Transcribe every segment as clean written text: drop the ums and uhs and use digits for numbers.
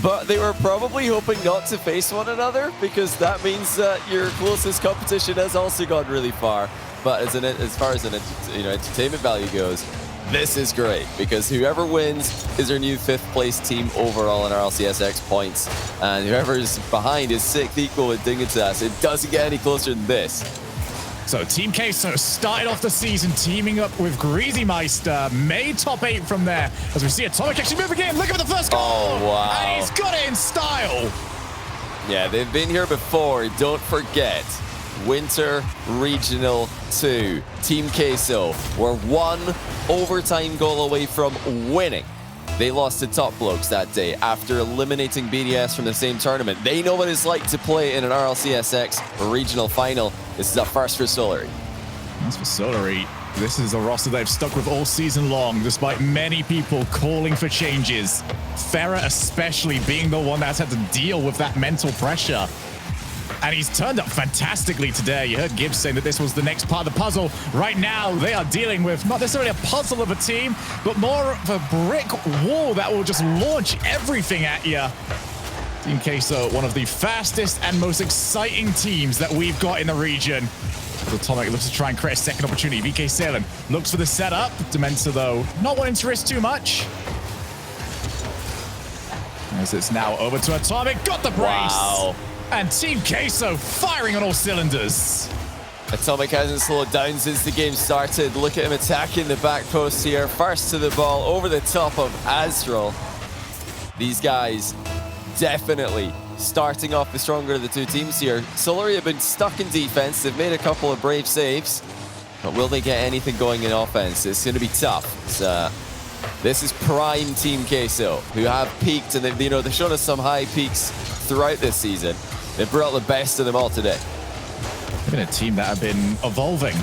but they were probably hoping not to face one another because that means that your closest competition has also gone really far. But as far as an entertainment value goes, this is great because whoever wins is their new 5th place team overall in RLCSX points, and whoever's behind is 6th equal with Dignitas. It doesn't get any closer than this. So Team Queso started off the season teaming up with Greasy Meister, made top 8 from there. As we see Atomic actually move again, looking for the first goal. Oh, wow. And he's got it in style. Yeah, they've been here before. Don't forget, Winter Regional 2. Team Queso were 1 overtime goal away from winning. They lost to Top Blokes that day after eliminating BDS from the same tournament. They know what it's like to play in an RLCSX regional final. This is a first for Solary. As for Solary, this is a roster they've stuck with all season long, despite many people calling for changes. Farah especially being the one that's had to deal with that mental pressure. And he's turned up fantastically today. You heard Gibbs saying that this was the next part of the puzzle. Right now, they are dealing with not necessarily a puzzle of a team, but more of a brick wall that will just launch everything at you. Team Queso, one of the fastest and most exciting teams that we've got in the region. Atomic looks to try and create a second opportunity. VK Sailing looks for the setup. Dementor, though, not wanting to risk too much. As it's now over to Atomic. Got the brace. Wow. And Team Queso firing on all cylinders. Atomic hasn't slowed down since the game started. Look at him attacking the back post here. First to the ball, over the top of Astral. These guys definitely starting off the stronger of the two teams here. Solary have been stuck in defense. They've made a couple of brave saves. But will they get anything going in offense? It's going to be tough. This is prime Team Queso, who have peaked, and they've shown us some high peaks throughout this season. They've brought the best of them all today. They've been a team that have been evolving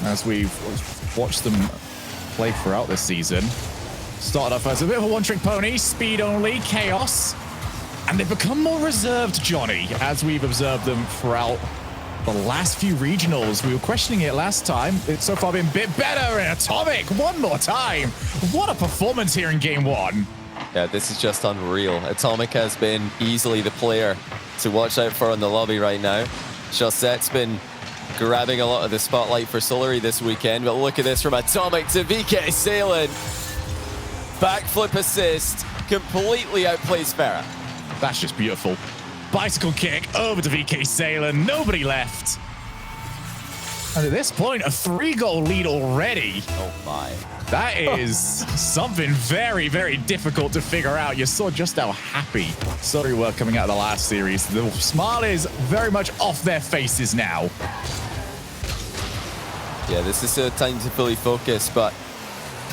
as we've watched them play throughout this season. Started off as a bit of a one-trick pony, speed only, chaos, and they've become more reserved, Johnny, as we've observed them throughout the last few regionals. We were questioning it last time. It's so far been a bit better, and Atomic one more time. What a performance here in game 1. Yeah, this is just unreal. Atomic has been easily the player to watch out for in the lobby right now. Chaussette's been grabbing a lot of the spotlight for Solary this weekend, but look at this from Atomic to VK Sailing. Backflip assist, completely outplays Farah. That's just beautiful. Bicycle kick over to VK Sailing, nobody left. And at this point, a 3-goal lead already. Oh my. That is something very, very difficult to figure out. You saw just how happy Solary were coming out of the last series. The smile is very much off their faces now. Yeah, this is a time to fully focus, but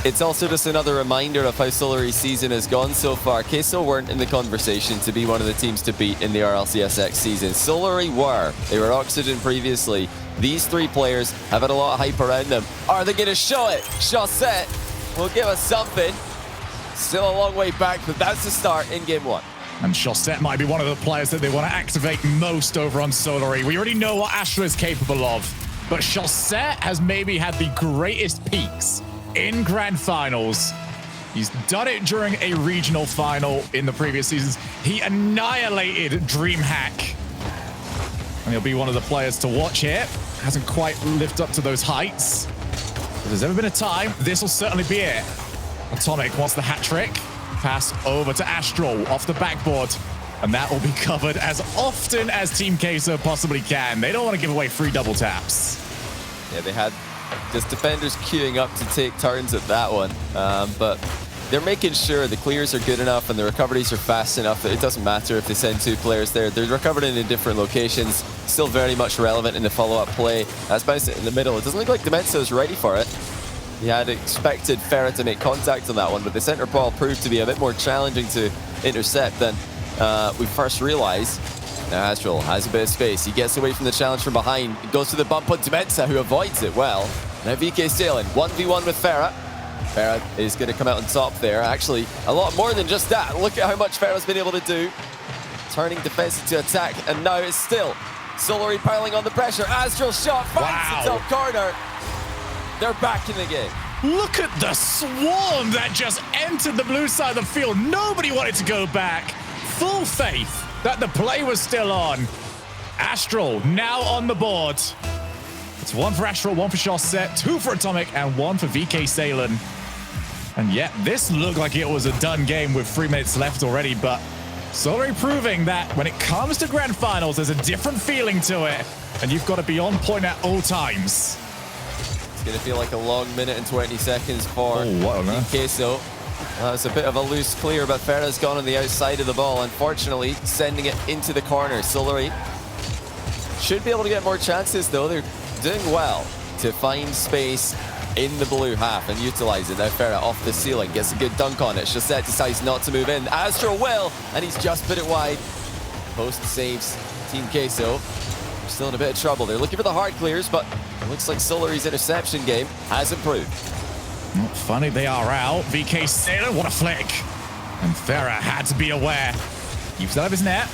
it's also just another reminder of how Solary's season has gone so far. Queso weren't in the conversation to be one of the teams to beat in the RLCSX season. Solary were. They were Oxygen previously. These 3 players have had a lot of hype around them. Are they going to show it? Chaussette will give us something. Still a long way back, but that's the start in game 1. And Chaussette might be one of the players that they want to activate most over on Solary. We already know what Astra is capable of, but Chaussette has maybe had the greatest peaks in grand finals. He's done it during a regional final in the previous seasons. He annihilated DreamHack. And he'll be one of the players to watch here. Hasn't quite lived up to those heights. If there's ever been a time, this will certainly be it. Atomic wants the hat trick. Pass over to Astral off the backboard. And that will be covered as often as Team Queso possibly can. They don't want to give away free double taps. Yeah, they had just defenders queuing up to take turns at that one. But they're making sure the clears are good enough and the recoveries are fast enough that it doesn't matter if they send 2 players there. They're recovering in different locations, still very much relevant in the follow-up play. That's bounced it in the middle. It doesn't look like Dementor is ready for it. He had expected Farah to make contact on that one, but the center ball proved to be a bit more challenging to intercept than we first realized. Now Astral has a bit of space. He gets away from the challenge from behind. He goes to the bump on Dementor, who avoids it well. Now VK Sailing, 1v1 with Farah. Farah is going to come out on top there. Actually, a lot more than just that. Look at how much Farah's been able to do. Turning defense into attack, and now it's still Solary piling on the pressure. Astral shot finds the top corner. They're back in the game. Look at the swarm that just entered the blue side of the field. Nobody wanted to go back. full faith that the play was still on. Astral now on the board. It's 1 for Astral, 1 for Chaussette, 2 for Atomic, and 1 for VK Salen. And yet, this looked like it was a done game with 3 minutes left already, but Solary proving that when it comes to grand finals, there's a different feeling to it, and you've got to be on point at all times. It's going to feel like a long minute and 20 seconds for Queso. It's a bit of a loose clear, but Farah's gone on the outside of the ball, unfortunately, sending it into the corner. Solary should be able to get more chances, though. They're doing well to find space in the blue half and utilize it. Now Farah off the ceiling, gets a good dunk on it. Chaussette decides not to move in. Astro will, and he's just put it wide. Post saves Team Queso. Still in a bit of trouble. They're looking for the hard clears, but it looks like Solary's interception game has improved. Not funny, they are out. VK Salen, what a flick. And Farah had to be aware. Keeps out of his net.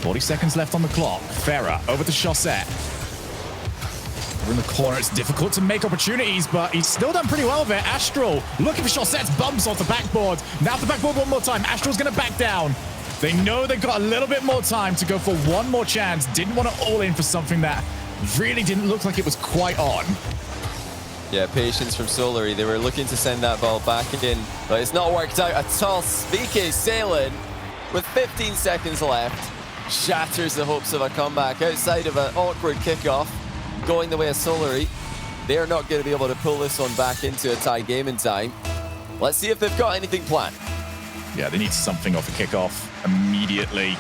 40 seconds left on the clock. Farah over to Chaussette. We're in the corner. It's difficult to make opportunities, but he's still done pretty well there. Astral looking for Chaussette's bumps off the backboard. Now the backboard one more time. Astral's going to back down. They know they've got a little bit more time to go for one more chance. Didn't want to all in for something that really didn't look like it was quite on. Yeah, patience from Solary. They were looking to send that ball back in, but it's not worked out at all. VK Salen, with 15 seconds left, shatters the hopes of a comeback outside of an awkward kickoff going the way of Solary. They're not going to be able to pull this one back into a tie game in time. Let's see if they've got anything planned. Yeah, they need something off the kickoff immediately.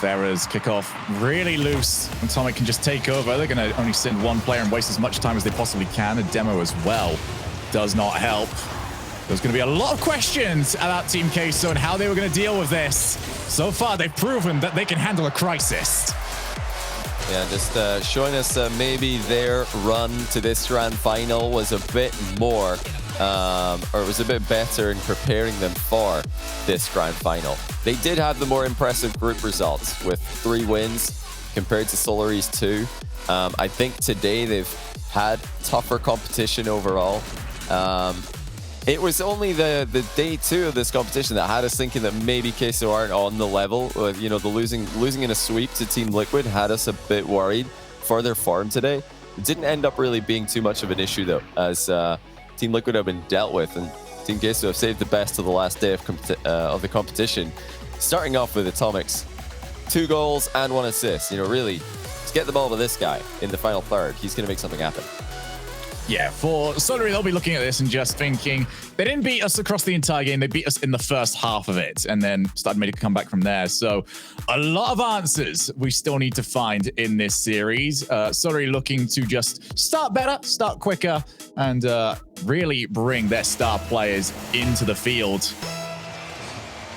Farah's kickoff really loose. Atomic can just take over. They're going to only send one player and waste as much time as they possibly can. A demo as well does not help. There's going to be a lot of questions about Team Queso and how they were going to deal with this. So far, they've proven that they can handle a crisis. Yeah, just showing us maybe their run to this grand final was a bit more, or it was a bit better in preparing them for this grand final. They did have the more impressive group results with 3 wins compared to Solary's 2. I think today they've had tougher competition overall. It was only the day 2 of this competition that had us thinking that maybe Queso aren't on the level. You know, the losing in a sweep to Team Liquid had us a bit worried for their form today. It didn't end up really being too much of an issue, though, as Team Liquid have been dealt with, and Team Queso have saved the best to the last day of the competition. Starting off with Atomic's 2 goals and 1 assist. You know, really, to get the ball to this guy in the final third, he's going to make something happen. Yeah, for Solary, they'll be looking at this and just thinking, they didn't beat us across the entire game. They beat us in the first half of it and then started making a comeback from there. So a lot of answers we still need to find in this series. Solary looking to just start better, start quicker, and really bring their star players into the field.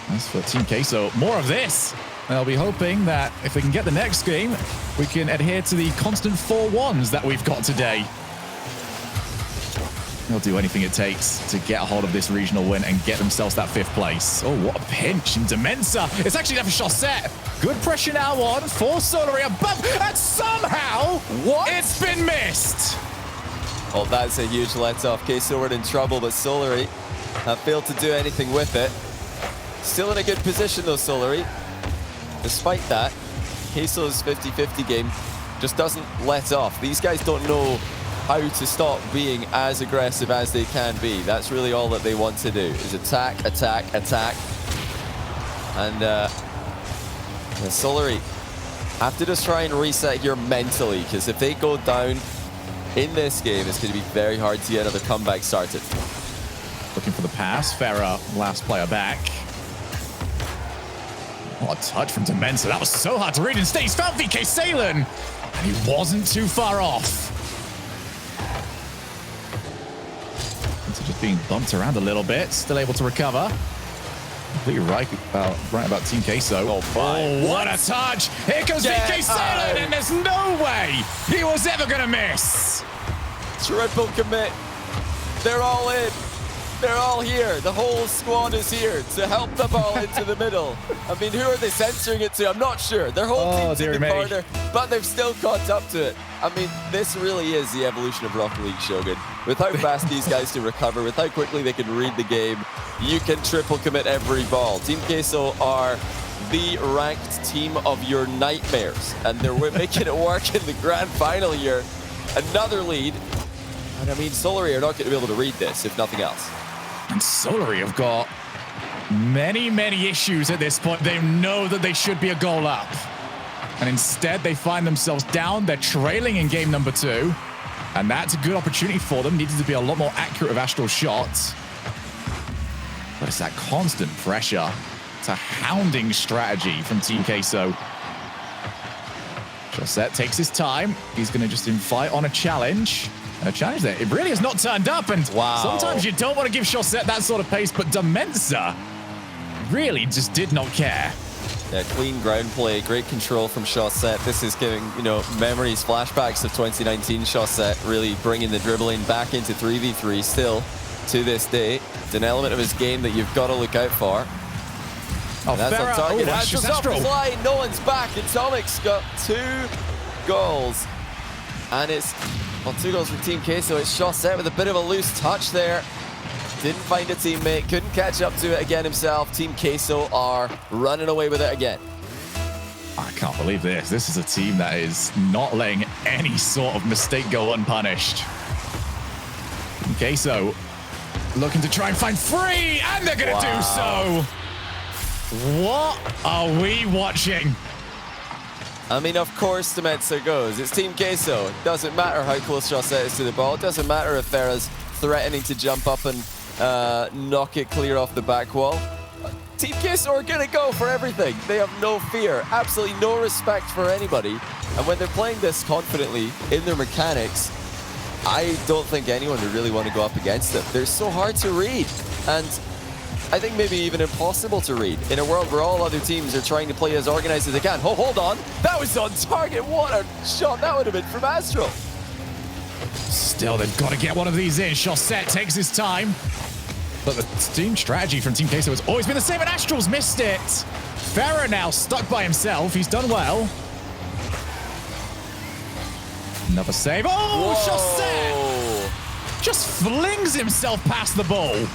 As for Team Queso, more of this. They'll be hoping that if they can get the next game, we can adhere to the constant 4-1s that we've got today. They'll do anything it takes to get a hold of this regional win and get themselves that 5th place. Oh, what a pinch. And Demensa, it's actually there for Chaussette. Good pressure now on for Solary above, and somehow it's been missed. Well, that's a huge let-off. Queso were in trouble, but Solary have failed to do anything with it. Still in a good position, though, Solary. Despite that, Queso's 50-50 game just doesn't let off. These guys don't know how to stop being as aggressive as they can be. That's really all that they want to do, is attack, attack, attack. And Solary have to just try and reset here mentally, because if they go down in this game, it's going to be very hard to get another comeback started. Looking for the pass. Farah, last player back. What a touch from Demensa. That was so hard to read. Instead, he's found VK Salen, and he wasn't too far off. Just being bumped around a little bit, still able to recover. Completely right about Team Queso. Oh, what a touch! Here comes VK Salen, and there's no way he was ever gonna miss. Triple commit. They're all in. They're all here. The whole squad is here to help the ball into the middle. I mean, who are they censoring it to? I'm not sure. Their whole team's in the corner, but they've still caught up to it. I mean, this really is the evolution of Rocket League, Shogun. With how fast these guys can recover, with how quickly they can read the game, you can triple commit every ball. Team Queso are the ranked team of your nightmares, and they're making it work in the grand final here. Another lead, and I mean, Solary are not going to be able to read this, if nothing else. And Solary have got many, many issues at this point. They know that they should be a goal up, and instead they find themselves down. They're trailing in game number 2, and that's a good opportunity for them. Needed to be a lot more accurate with Astral's shots, but it's that constant pressure. It's a hounding strategy from Team Queso. Chaussette takes his time. He's going to just invite on a challenge. And a challenge there. It really has not turned up. And sometimes you don't want to give Chaussette that sort of pace, but Demensa really just did not care. Yeah, clean ground play, great control from Chaussette. This is giving, memories, flashbacks of 2019. Chaussette really bringing the dribbling back into 3v3 still to this day. It's an element of his game that you've got to look out for. Oh, that's on target. Astros off his line. No one's back. Atomic's got 2 goals. And it's, 2 goals from Team Queso. It's Chaussette with a bit of a loose touch there. Didn't find a teammate. Couldn't catch up to it again himself. Team Queso are running away with it again. I can't believe this. This is a team that is not letting any sort of mistake go unpunished. Team Queso looking to try and find free, and they're going to do so. What are we watching? I mean, of course Demensa goes. It's Team Queso. It doesn't matter how close Chaussette is to the ball. It doesn't matter if Farah's threatening to jump up and knock it clear off the back wall. Team Queso are going to go for everything. They have no fear, absolutely no respect for anybody. And when they're playing this confidently in their mechanics, I don't think anyone would really want to go up against them. They're so hard to read. And I think maybe even impossible to read in a world where all other teams are trying to play as organized as they can. Oh, hold on. That was on target. What a shot that would have been from Astral. Still, they've got to get one of these in. Chaussette takes his time. But the team strategy from Team Queso has always been the same, and Astral's missed it. Farah now stuck by himself. He's done well. Another save. Oh, Chaussette just flings himself past the ball.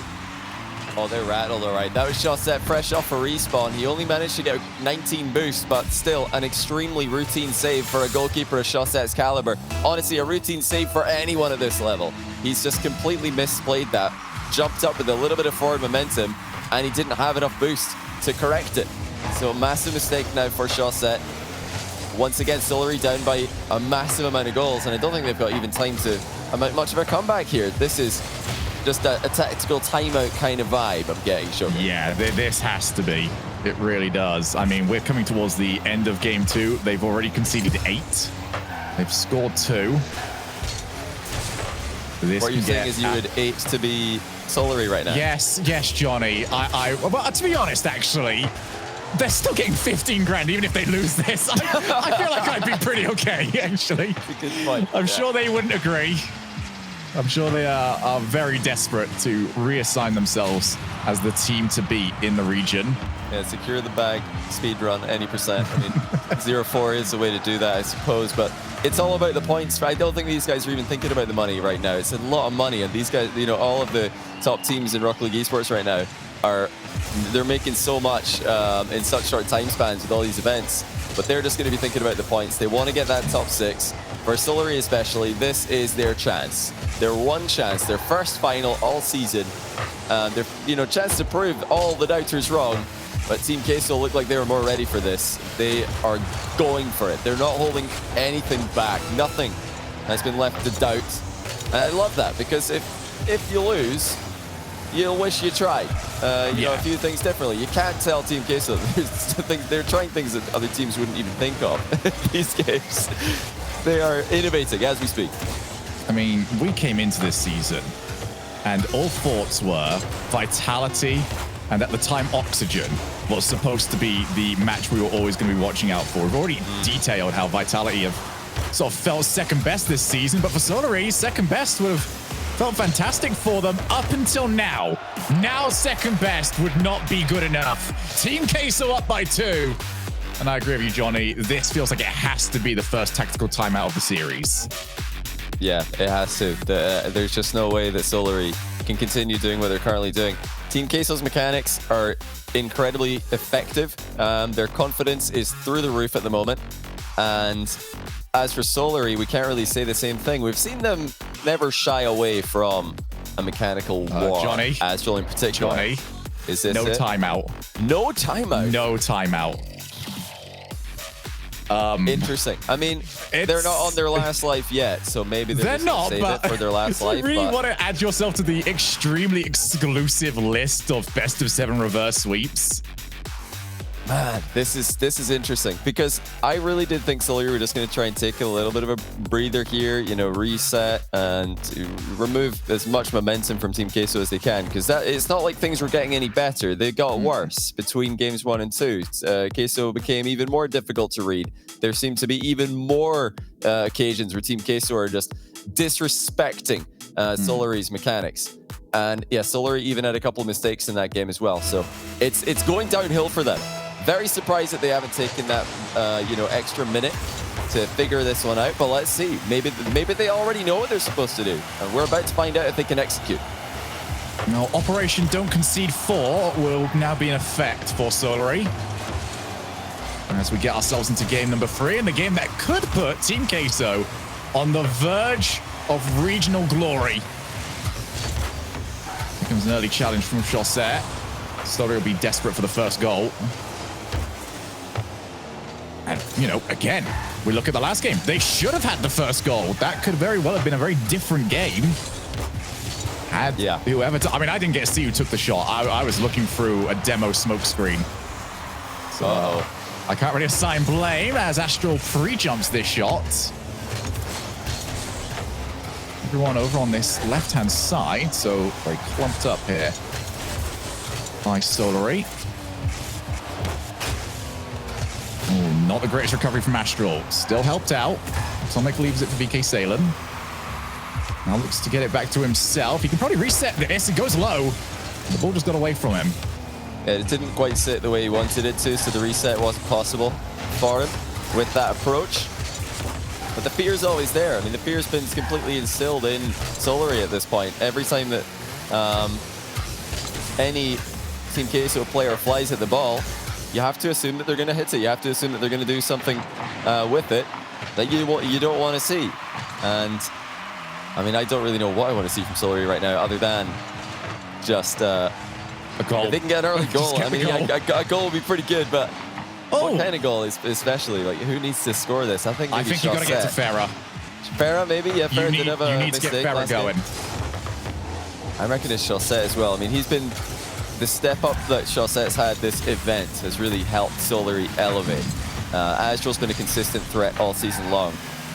Oh, they're rattled, all right. That was Chaussette fresh off a respawn. He only managed to get 19 boosts, but still an extremely routine save for a goalkeeper of Chaussette's caliber. Honestly, a routine save for anyone at this level. He's just completely misplayed that. Jumped up with a little bit of forward momentum, and he didn't have enough boost to correct it. So a massive mistake now for Chaussette. Once again, Solary down by a massive amount of goals, and I don't think they've got even time to amount much of a comeback here. This is just a tactical timeout kind of vibe I'm getting, Sugar. Yeah, this has to be. It really does. I mean, we're coming towards the end of game 2. They've already conceded 8. They've scored 2. What you're saying is you would 8 to be Solary right now? Yes, Johnny. Well, to be honest, actually, they're still getting 15 grand even if they lose this. I feel like I'd be pretty okay, actually. That's a good point. I'm sure they wouldn't agree. I'm sure they are very desperate to reassign themselves as the team to beat in the region. Yeah, secure the bag, speed run, any percent. I mean, 0-4 is the way to do that, I suppose, but it's all about the points. I don't think these guys are even thinking about the money right now. It's a lot of money, and these guys, all of the top teams in Rocket League esports right now they're making so much in such short time spans with all these events, but they're just going to be thinking about the points. They want to get that top 6. For Solary especially, this is their chance. Their one chance, their first final all season. Their chance to prove all the doubters wrong. But Team Queso looked like they were more ready for this. They are going for it. They're not holding anything back. Nothing has been left to doubt. And I love that, because if you lose, you'll wish you tried. A few things differently. You can't tell Team Queso. They're trying things that other teams wouldn't even think of these games. They are innovating as we speak. I mean, we came into this season and all thoughts were Vitality and at the time Oxygen was supposed to be the match we were always going to be watching out for. We've already detailed how Vitality have sort of felt second best this season, but for Solary, second best would have Felt fantastic for them up until now. Now second best would not be good enough. Team Queso up by 2. And I agree with you, Johnny. This feels like it has to be the first tactical timeout of the series. Yeah, it has to. There's just no way that Solary can continue doing what they're currently doing. Team Queso's mechanics are incredibly effective. Their confidence is through the roof at the moment. And as for Solary, we can't really say the same thing. We've seen them never shy away from a mechanical war. Johnny. Astral in particular. Johnny. Is this no it? timeout. No timeout? No timeout. Interesting. I mean, they're not on their last life yet, so maybe they're just not, save it for their last life. You really want to add yourself to the extremely exclusive list of best of 7 reverse sweeps? Man, this is interesting because I really did think Solary were just going to try and take a little bit of a breather here, you know, reset and remove as much momentum from Team Queso as they can, because it's not like things were getting any better. They got worse between games 1 and 2. Queso became even more difficult to read. There seemed to be even more occasions where Team Queso are just disrespecting Solary's mechanics. And yeah, Solary even had a couple of mistakes in that game as well. So it's going downhill for them. Very surprised that they haven't taken that, extra minute to figure this one out. But let's see. Maybe they already know what they're supposed to do, and we're about to find out if they can execute. Now, Operation Don't Concede 4 will now be in effect for Solary as we get ourselves into game number 3, and the game that could put Team Queso on the verge of regional glory. Here comes an early challenge from Chaussette. Solary will be desperate for the first goal. And, again, we look at the last game. They should have had the first goal. That could very well have been a very different game. Whoever... I didn't get to see who took the shot. I was looking through a demo smoke screen. So I can't really assign blame as Astral pre-jumps this shot. Everyone over on this left-hand side, so very clumped up here by Solary. Oh, not the greatest recovery from Astral. Still helped out. Atomic leaves it for VK Salem. Now looks to get it back to himself. He can probably reset this. It goes low. The ball just got away from him. Yeah, it didn't quite sit the way he wanted it to, so the reset wasn't possible for him with that approach. But the fear's always there. I mean, the fear's been completely instilled in Solary at this point. Every time that any Team Queso player flies at the ball, you have to assume that they're going to hit it. You have to assume that they're going to do something with it that you don't want to see. And I mean, I don't really know what I want to see from Solary right now, other than just a goal. If they can get an early goal, I mean, a goal would be pretty good, but what kind of goal is especially? Like, who needs to score this? I think you've got to get to Farah. Farah, maybe? Yeah, Farah did have a mistake. You need to get Farah going. I reckon it's Chaussette as well. I mean, he's been... The step up that Chaussette's had this event has really helped Solary elevate. Astral's been a consistent threat all season long.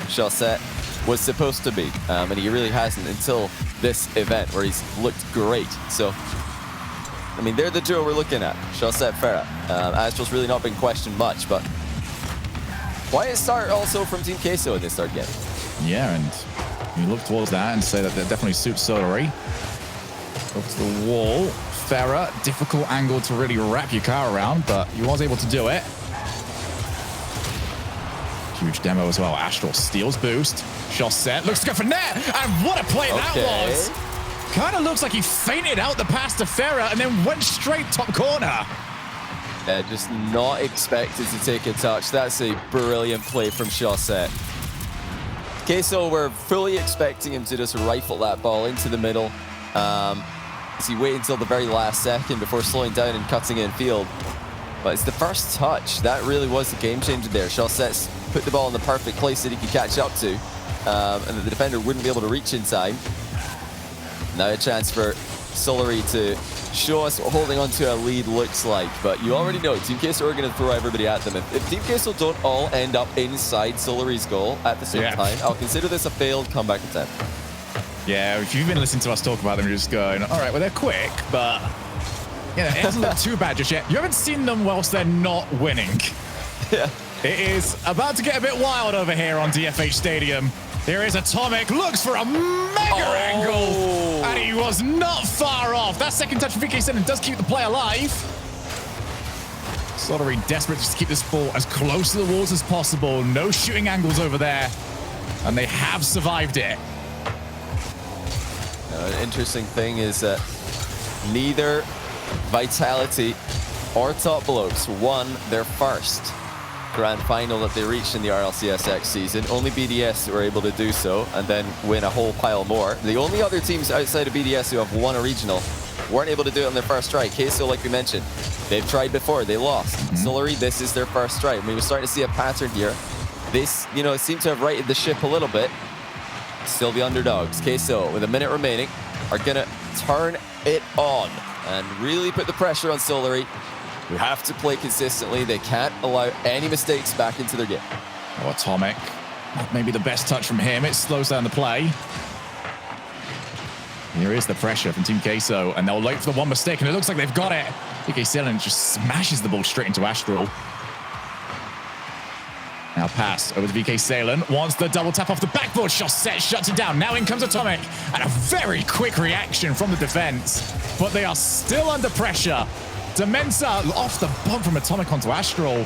Chaussette was supposed to be, and he really hasn't until this event where he's looked great. So, I mean, they're the duo we're looking at, Chaussette, Farah. Astral's really not been questioned much, but quiet start also from Team Queso in this third game. Yeah, and you look towards that and say that definitely suits Solary. Up to the wall. Farah, difficult angle to really wrap your car around, but he was able to do it. Huge demo as well. Astral steals boost. Chaussette looks to go for net, and what a play that was! Kind of looks like he fainted out the pass to Farah and then went straight top corner. Yeah, just not expected to take a touch. That's a brilliant play from Chaussette. Queso were fully expecting him to just rifle that ball into the middle. As he waited until the very last second before slowing down and cutting in field. But it's the first touch. That really was the game changer there. Chaussette's put the ball in the perfect place that he could catch up to, and that the defender wouldn't be able to reach in time. Now a chance for Solary to show us what holding on to a lead looks like. But you already know, Team Queso are going to throw everybody at them. If Team Queso don't all end up inside Solary's goal at the same time, I'll consider this a failed comeback attempt. Yeah, if you've been listening to us talk about them, you're just going, all right, well, they're quick, but it hasn't looked too bad just yet. You haven't seen them whilst they're not winning. Yeah. It is about to get a bit wild over here on DFH Stadium. Here is Atomic, looks for a mega angle, and he was not far off. That second touch from VK Senin does keep the play alive. Solary desperate just to keep this ball as close to the walls as possible. No shooting angles over there, and they have survived it. An interesting thing is that neither Vitality or Top Blokes won their first grand final that they reached in the RLCS X season. Only BDS were able to do so and then win a whole pile more. The only other teams outside of BDS who have won a regional weren't able to do it on their first try. Queso, like we mentioned, they've tried before, they lost. Solary, this is their first try. We were starting to see a pattern here. This, you know, seemed to have righted the ship a little bit. Still the underdogs. Queso, with a minute remaining, are gonna turn it on and really put the pressure on Solary, who have to play consistently. They can't allow any mistakes back into their game. Oh, Atomic. Not maybe the best touch from him. It slows down the play. Here is the pressure from Team Queso, and they'll wait for the one mistake, and it looks like they've got it. VK Senin just smashes the ball straight into Astral. Now pass over to VK Senin. Wants the double tap off the backboard. Chaussette shuts it down. Now in comes Atomic. And a very quick reaction from the defense. But they are still under pressure. Demensa off the bump from Atomic onto Astral.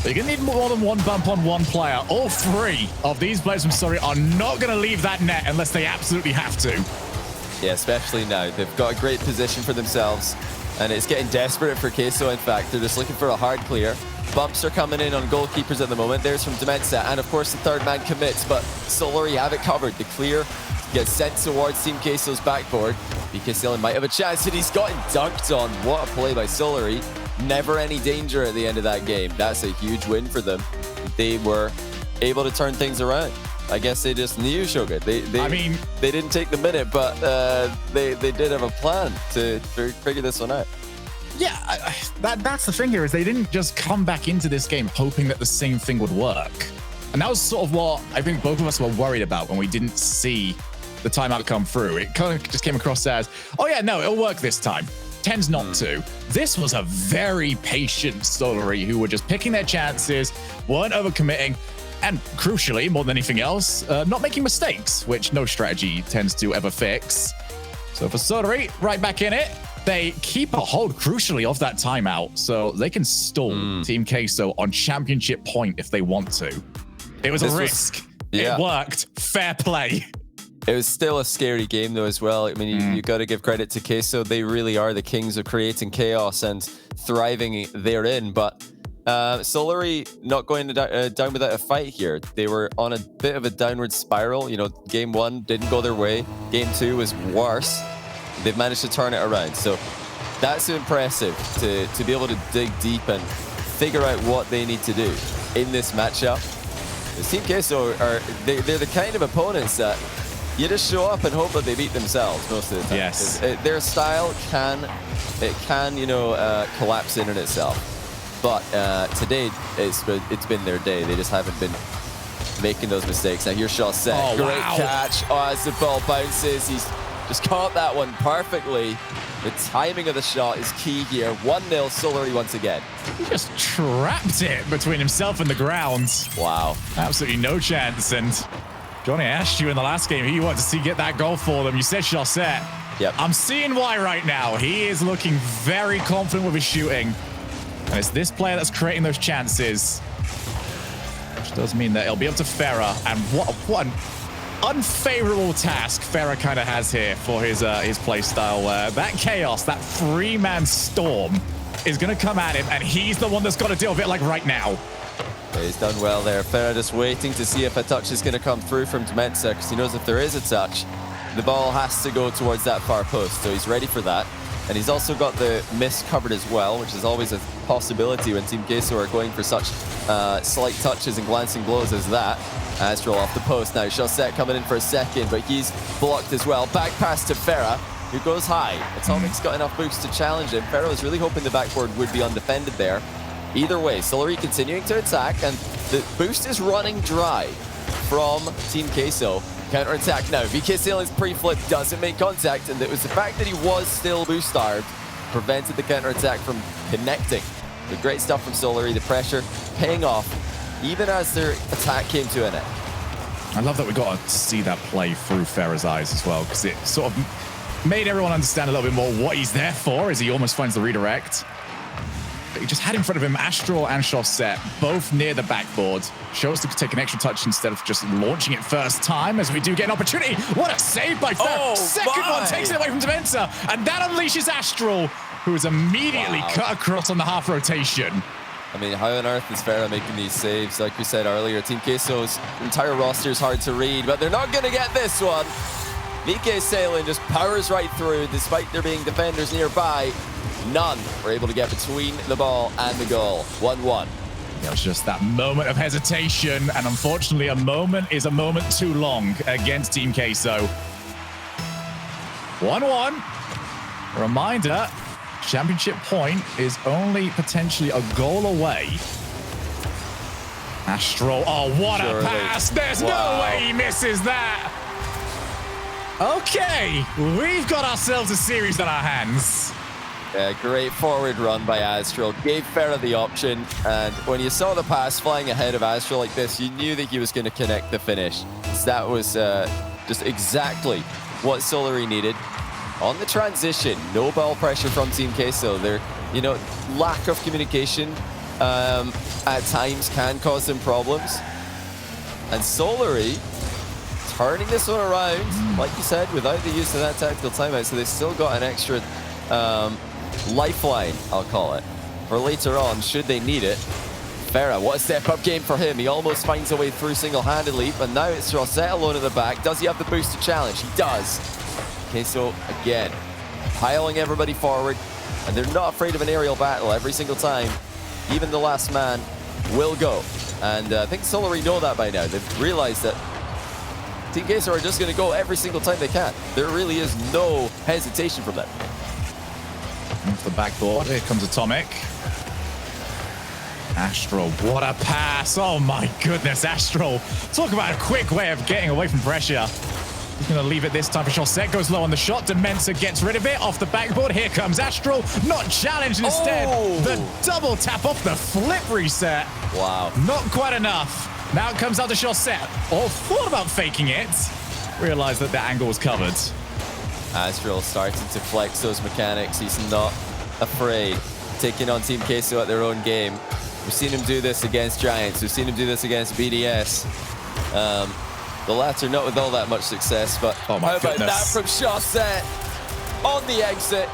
You're going to need more than one bump on one player. All three of these players from Solary are not going to leave that net unless they absolutely have to. Yeah, especially now. They've got a great position for themselves. And it's getting desperate for Queso, in fact. They're just looking for a hard clear. Bumps are coming in on goalkeepers at the moment. There's from Demensa, and of course the third man commits, but Solary have it covered. The clear gets sent towards Team Queso's backboard. VK Senin might have a chance, and he's gotten dunked on. What a play by Solary. Never any danger at the end of that game. That's a huge win for them. They were able to turn things around. I guess they just knew Shogun. They didn't take the minute, but they did have a plan to figure this one out. Yeah, that's the thing here, is they didn't just come back into this game hoping that the same thing would work. And that was sort of what I think both of us were worried about when we didn't see the timeout come through. It kind of just came across as, oh yeah, no, it'll work this time. Tends not to. This was a very patient Solary who were just picking their chances, weren't overcommitting, and crucially, more than anything else, not making mistakes, which no strategy tends to ever fix. So for Solary, right back in it. They keep a hold, crucially, of that timeout, so they can stall Team Queso on championship point if they want to. It was a risk. It worked. Fair play. It was still a scary game, though, as well. I mean, you got to give credit to Queso. They really are the kings of creating chaos and thriving therein. But Solary not going down without a fight here. They were on a bit of a downward spiral. You know, game one didn't go their way. Game two was worse. They've managed to turn it around. So that's impressive to be able to dig deep and figure out what they need to do in this matchup. Team Queso they're the kind of opponents that you just show up and hope that they beat themselves most of the time. Yes. Their style can collapse in itself. But today it's been their day. They just haven't been making those mistakes. Now here's Chaussette. Great catch. Oh, as the ball bounces, he's just caught that one perfectly. The timing of the shot is key here. 1-0 Solary once again. He just trapped it between himself and the ground. Wow. Absolutely no chance. And Johnny, I asked you in the last game who you want to see get that goal for them. You said Chaussette. Yep. I'm seeing why right now. He is looking very confident with his shooting. And it's this player that's creating those chances. Which does mean that he'll be able to Farah. And what an unfavorable task Farah kind of has here for his play style, where that chaos, that three-man storm is going to come at him, and he's the one that's got to deal with it, like right now. He's done well there. Farah just waiting to see if a touch is going to come through from Demensa, because he knows if there is a touch, the ball has to go towards that far post, so he's ready for that. And he's also got the miss covered as well, which is always a possibility when Team Queso are going for such slight touches and glancing blows as that. Astral off the post now. Chaussette coming in for a second, but he's blocked as well. Back pass to Farah, who goes high. Atomic's got enough boost to challenge him. Farah was really hoping the backboard would be undefended there. Either way, Solary continuing to attack, and the boost is running dry from Team Queso. Counter-attack now. VK Senin's pre-flip doesn't make contact, and it was the fact that he was still boost starved prevented the counter-attack from connecting. The great stuff from Solary, the pressure paying off, even as their attack came to an end. I love that we got to see that play through Farah's eyes as well, because it sort of made everyone understand a little bit more what he's there for as he almost finds the redirect. But he just had in front of him Astral and Chaussette, both near the backboard. Shows to take an extra touch instead of just launching it first time, as we do get an opportunity. What a save by Farah. Oh, Second one takes it away from Demensa, and that unleashes Astral, who is immediately cut across on the half rotation. I mean, how on earth is Farah making these saves? Like we said earlier, Team Queso's entire roster is hard to read, but they're not going to get this one. VK Sailing just powers right through, despite there being defenders nearby. None were able to get between the ball and the goal. 1-1. It was just that moment of hesitation, and unfortunately, a moment is a moment too long against Team Queso. 1-1. A reminder, championship point is only potentially a goal away. Astral, oh, what a pass! There's no way he misses that! Okay, we've got ourselves a series on our hands. Yeah, great forward run by Astral. Gave Farah the option, and when you saw the pass flying ahead of Astral like this, you knew that he was going to connect the finish. So that was just exactly what Solary needed. On the transition, no ball pressure from Team Queso. Their, lack of communication at times can cause them problems. And Solary turning this one around, like you said, without the use of that tactical timeout. So they still got an extra lifeline, I'll call it, for later on, should they need it. Farah, what a step-up game for him. He almost finds a way through single-handedly, but now it's Chaussette alone at the back. Does he have the boost to challenge? He does. Queso, again, piling everybody forward, and they're not afraid of an aerial battle every single time. Even the last man will go. And I think Solary know that by now. They've realized that Team Queso are just going to go every single time they can. There really is no hesitation from them. Off the backboard, here comes Atomic. Astral, what a pass. Oh my goodness, Astral. Talk about a quick way of getting away from pressure. He's going to leave it this time for Chaussette. Goes low on the shot. Demensa gets rid of it. Off the backboard. Here comes Astral. Not challenged instead. Oh. The double tap off the flip reset. Wow. Not quite enough. Now it comes out to Chaussette. Oh, thought about faking it. Realized that angle was covered. Astral starting to flex those mechanics. He's not afraid. Taking on Team Queso at their own game. We've seen him do this against Giants. We've seen him do this against BDS. The latter not with all that much success, but how about that from Chaussette on the exit?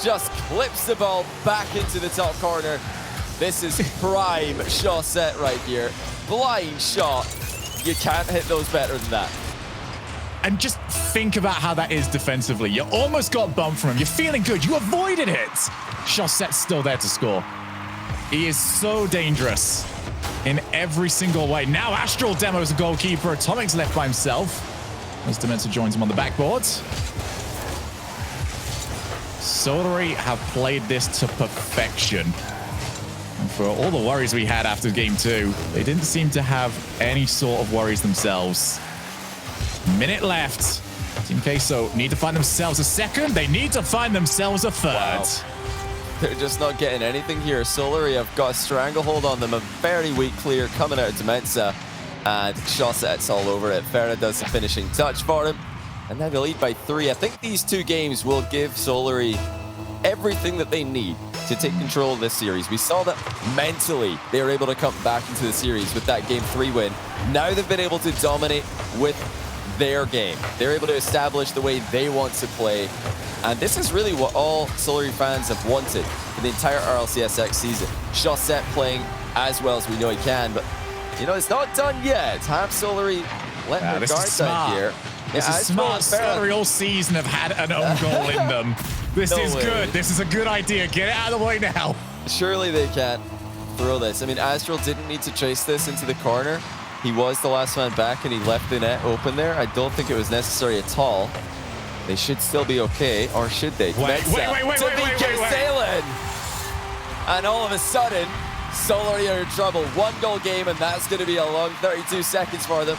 Just clips the ball back into the top corner. This is prime Chaussette right here. Blind shot. You can't hit those better than that. And just think about how that is defensively. You almost got bumped from him. You're feeling good. You avoided it. Chaussette's still there to score. He is so dangerous in every single way. Now Astral demos the goalkeeper. Atomic's left by himself as Demensa joins him on the backboard. Solary have played this to perfection. And for all the worries we had after game 2, they didn't seem to have any sort of worries themselves. Minute left. Team Queso need to find themselves a second. They need to find themselves a third. Wow. They're just not getting anything here. Solary have got a stranglehold on them. A very weak clear coming out of Demensa. And Chaussette's all over it. Farah does the finishing touch for him. And now they lead by 3. I think these 2 games will give Solary everything that they need to take control of this series. We saw that mentally they were able to come back into the series with that game 3 win. Now they've been able to dominate with their game. They're able to establish the way they want to play. And this is really what all Solary fans have wanted for the entire RLCS season. Chaussette playing as well as we know he can, but it's not done yet. Have Solary let their guard down here. This is smart. Solary all season have had an own goal in them. This is good. This is a good idea. Get it out of the way now. Surely they can throw this. I mean, Astral didn't need to chase this into the corner. He was the last man back and he left the net open there. I don't think it was necessary at all. They should still be okay, or should they? Wait. Sailing. And all of a sudden, Solary are in trouble. 1-goal game, and that's going to be a long 32 seconds for them.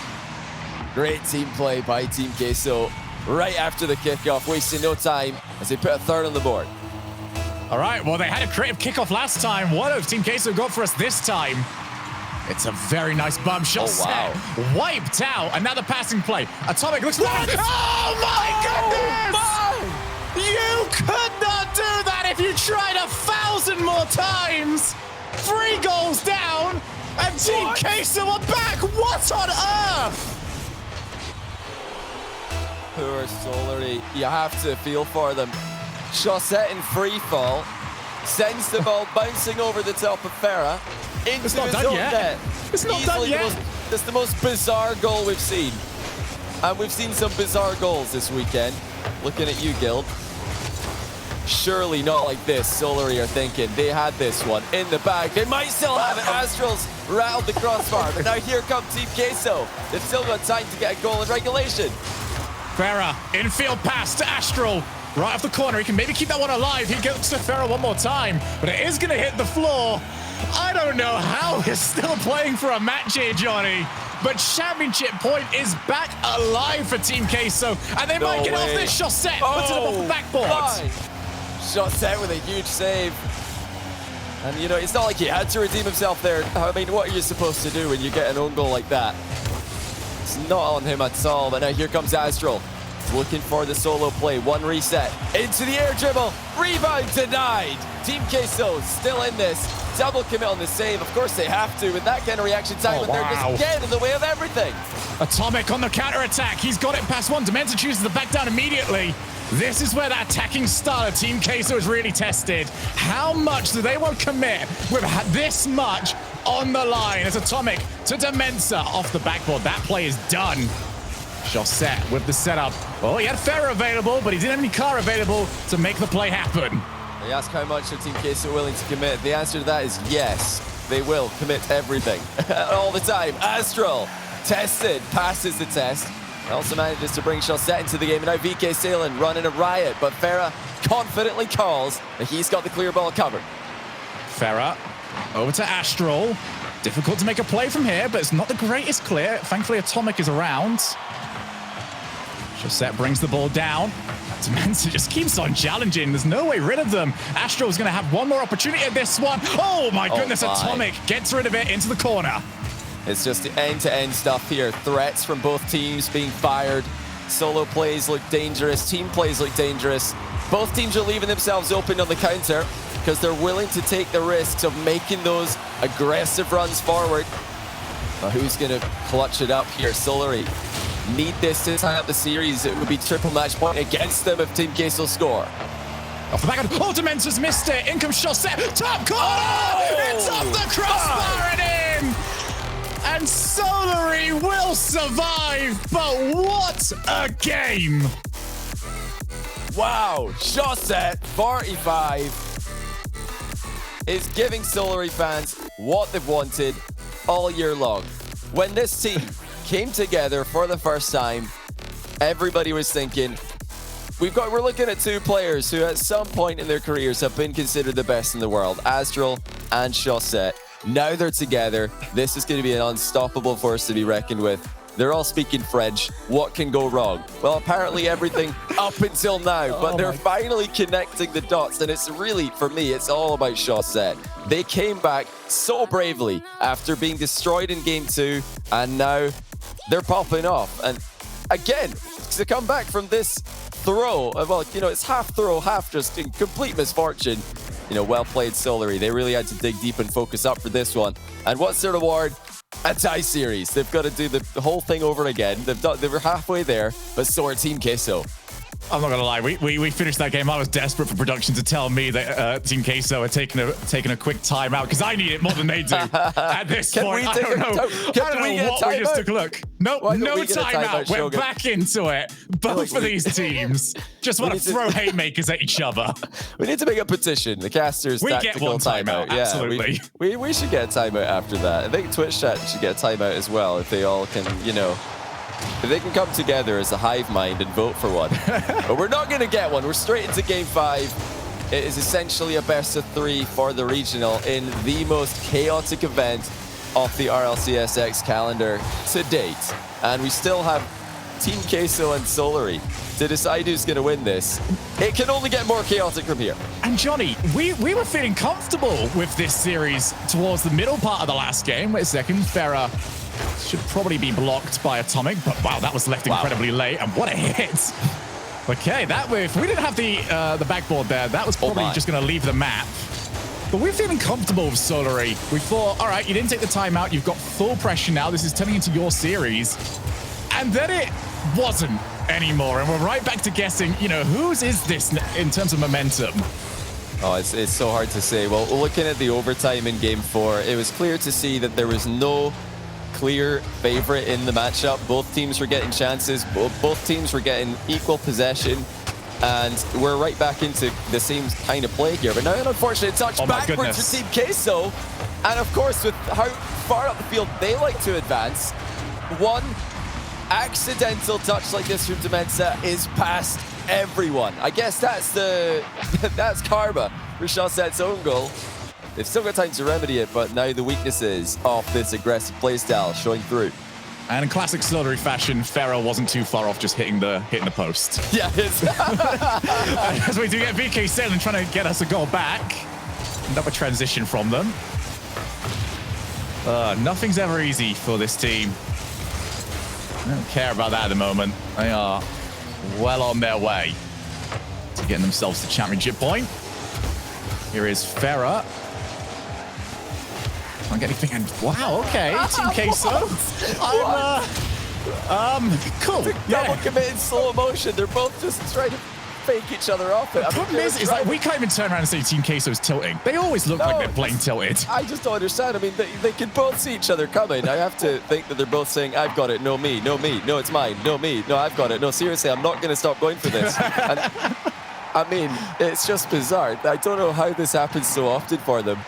Great team play by Team Queso right after the kickoff, wasting no time as they put a third on the board. All right, well, they had a creative kickoff last time. What have Team Queso got for us this time? It's a very nice bum shot set. Wiped out. Another passing play. Atomic looks like... Oh, my goodness! You could not do that if you tried 1,000 more times. 3 goals down, and Team Queso are back. What on earth? Poor Solary. You have to feel for them. Chaussette in free fall. Sends the ball bouncing over the top of Farah into his own net. It's not done yet. That's the most bizarre goal we've seen. And we've seen some bizarre goals this weekend. Looking at you, Guild. Surely not like this, Solary are thinking. They had this one in the bag. They might still have it. Astral's rattled the crossbar. But now here comes Team Queso. They've still got time to get a goal in regulation. Farah, infield pass to Astral. Right off the corner, he can maybe keep that one alive. He gets to Farah one more time, but it is going to hit the floor. I don't know how he's still playing for a match here, Johnny, but championship point is back alive for Team Queso, and they might get off this. Chaussette puts it up off the backboard. Chaussette with a huge save. And, you know, it's not like he had to redeem himself there. I mean, what are you supposed to do when you get an own goal like that? It's not on him at all, but now here comes Astral. Looking for the solo play. One reset. Into the air dribble. Rebound denied. Team Queso still in this. Double commit on the save. Of course they have to with that kind of reaction time when they're just getting in the way of everything. Atomic on the counter-attack. He's got it past one. Dementor chooses to back down immediately. This is where that attacking style of Team Queso is really tested. How much do they want to commit with this much on the line? As Atomic to Dementor off the backboard. That play is done. Chaussette with the setup. Oh, he had Farah available, but he didn't have any car available to make the play happen. They ask how much are Team Queso willing to commit. The answer to that is yes. They will commit everything. All the time. Astral tested, passes the test. Also manages to bring Chaussette into the game. And now VK Salen running a riot, but Farah confidently calls that he's got the clear ball covered. Farah over to Astral. Difficult to make a play from here, but it's not the greatest clear. Thankfully, Atomic is around. Chaussette brings the ball down. Dementor just keeps on challenging. There's no way rid of them. Astral's going to have one more opportunity at this one. Oh my goodness, Atomic gets rid of it into the corner. It's just the end-to-end stuff here. Threats from both teams being fired. Solo plays look dangerous. Team plays look dangerous. Both teams are leaving themselves open on the counter because they're willing to take the risks of making those aggressive runs forward. But who's going to clutch it up here? Solary need this to tie up the series. It would be triple match point against them if Team Queso score. Off the back of Dementor's missed it. In comes Chaussette. Top corner! It's off the crossbar and in! And Solary will survive, but what a game! Wow, Chaussette, 45, is giving Solary fans what they've wanted all year long. When this team came together for the first time, everybody was thinking, we're looking at two players who at some point in their careers have been considered the best in the world, Astral and Chaussette. Now they're together. This is going to be an unstoppable force to be reckoned with. They're all speaking French. What can go wrong? Well, apparently everything up until now, but they're finally connecting the dots, and it's really, for me, it's all about Chaussette. They came back so bravely after being destroyed in Game 2, and now they're popping off. And again, to come back from this throw, well, you know, it's half throw, half just in complete misfortune. You know, well played, Solary. They really had to dig deep and focus up for this one. And what's their reward? A tie series. They've got to do the whole thing over again. They were halfway there, but so are Team Queso. I'm not gonna lie, we finished that game. I was desperate for production to tell me that Team Queso are taking a quick timeout because I need it more than they do at this point. I don't know what we just took a look. Nope, no timeout. We're back into it. Both of these teams just want to throw haymakers at each other. We need to make a petition. The casters tactical timeout. Yeah, absolutely. We should get a timeout after that. I think Twitch chat should get a timeout as well if they all can, you know. If they can come together as a hive mind and vote for one. But we're not going to get one. We're straight into Game 5. It is essentially a best of 3 for the regional in the most chaotic event of the RLCS X calendar to date. And we still have Team Queso and Solary to decide who's going to win this. It can only get more chaotic from here. And Johnny, we were feeling comfortable with this series towards the middle part of the last game. Wait a second, Farah should probably be blocked by Atomic, but wow, that was left incredibly late, and what a hit. Okay, if we didn't have the backboard there, that was probably just going to leave the map. But we're feeling comfortable with Solary. We thought, all right, you didn't take the timeout. You've got full pressure now. This is turning into your series. And then it wasn't anymore. And we're right back to guessing, whose is this in terms of momentum? Oh, it's so hard to say. Well, looking at the overtime in Game 4, it was clear to see that there was no clear favorite in the matchup. Both teams were getting chances. Both teams were getting equal possession. And we're right back into the same kind of play here. But now an unfortunate touch backwards for Team Queso. And of course, with how far up the field they like to advance, one accidental touch like this from Demensa is past everyone. I guess that's that's karma for Chausette's own goal. They've still got time to remedy it, but now the weaknesses of this aggressive playstyle showing through. And in classic Solary fashion, Farah wasn't too far off just hitting the post. Yeah, as we do get VK Sailing trying to get us a goal back. Another transition from them. Nothing's ever easy for this team. I don't care about that at the moment. They are well on their way to getting themselves the championship point. Here is Farah. Can't get anything. And wow, okay, Team Queso. Cool. Double commit in slow motion. They're both just trying to fake each other off. The problem is like we can't even turn around and say Team Queso's tilting. They always look like they're playing tilted. I just don't understand. I mean, they can both see each other coming. I have to think that they're both saying, I've got it, no me, no me, no it's mine, no me, no I've got it, no seriously, I'm not going to stop going for this. And, I mean, it's just bizarre. I don't know how this happens so often for them,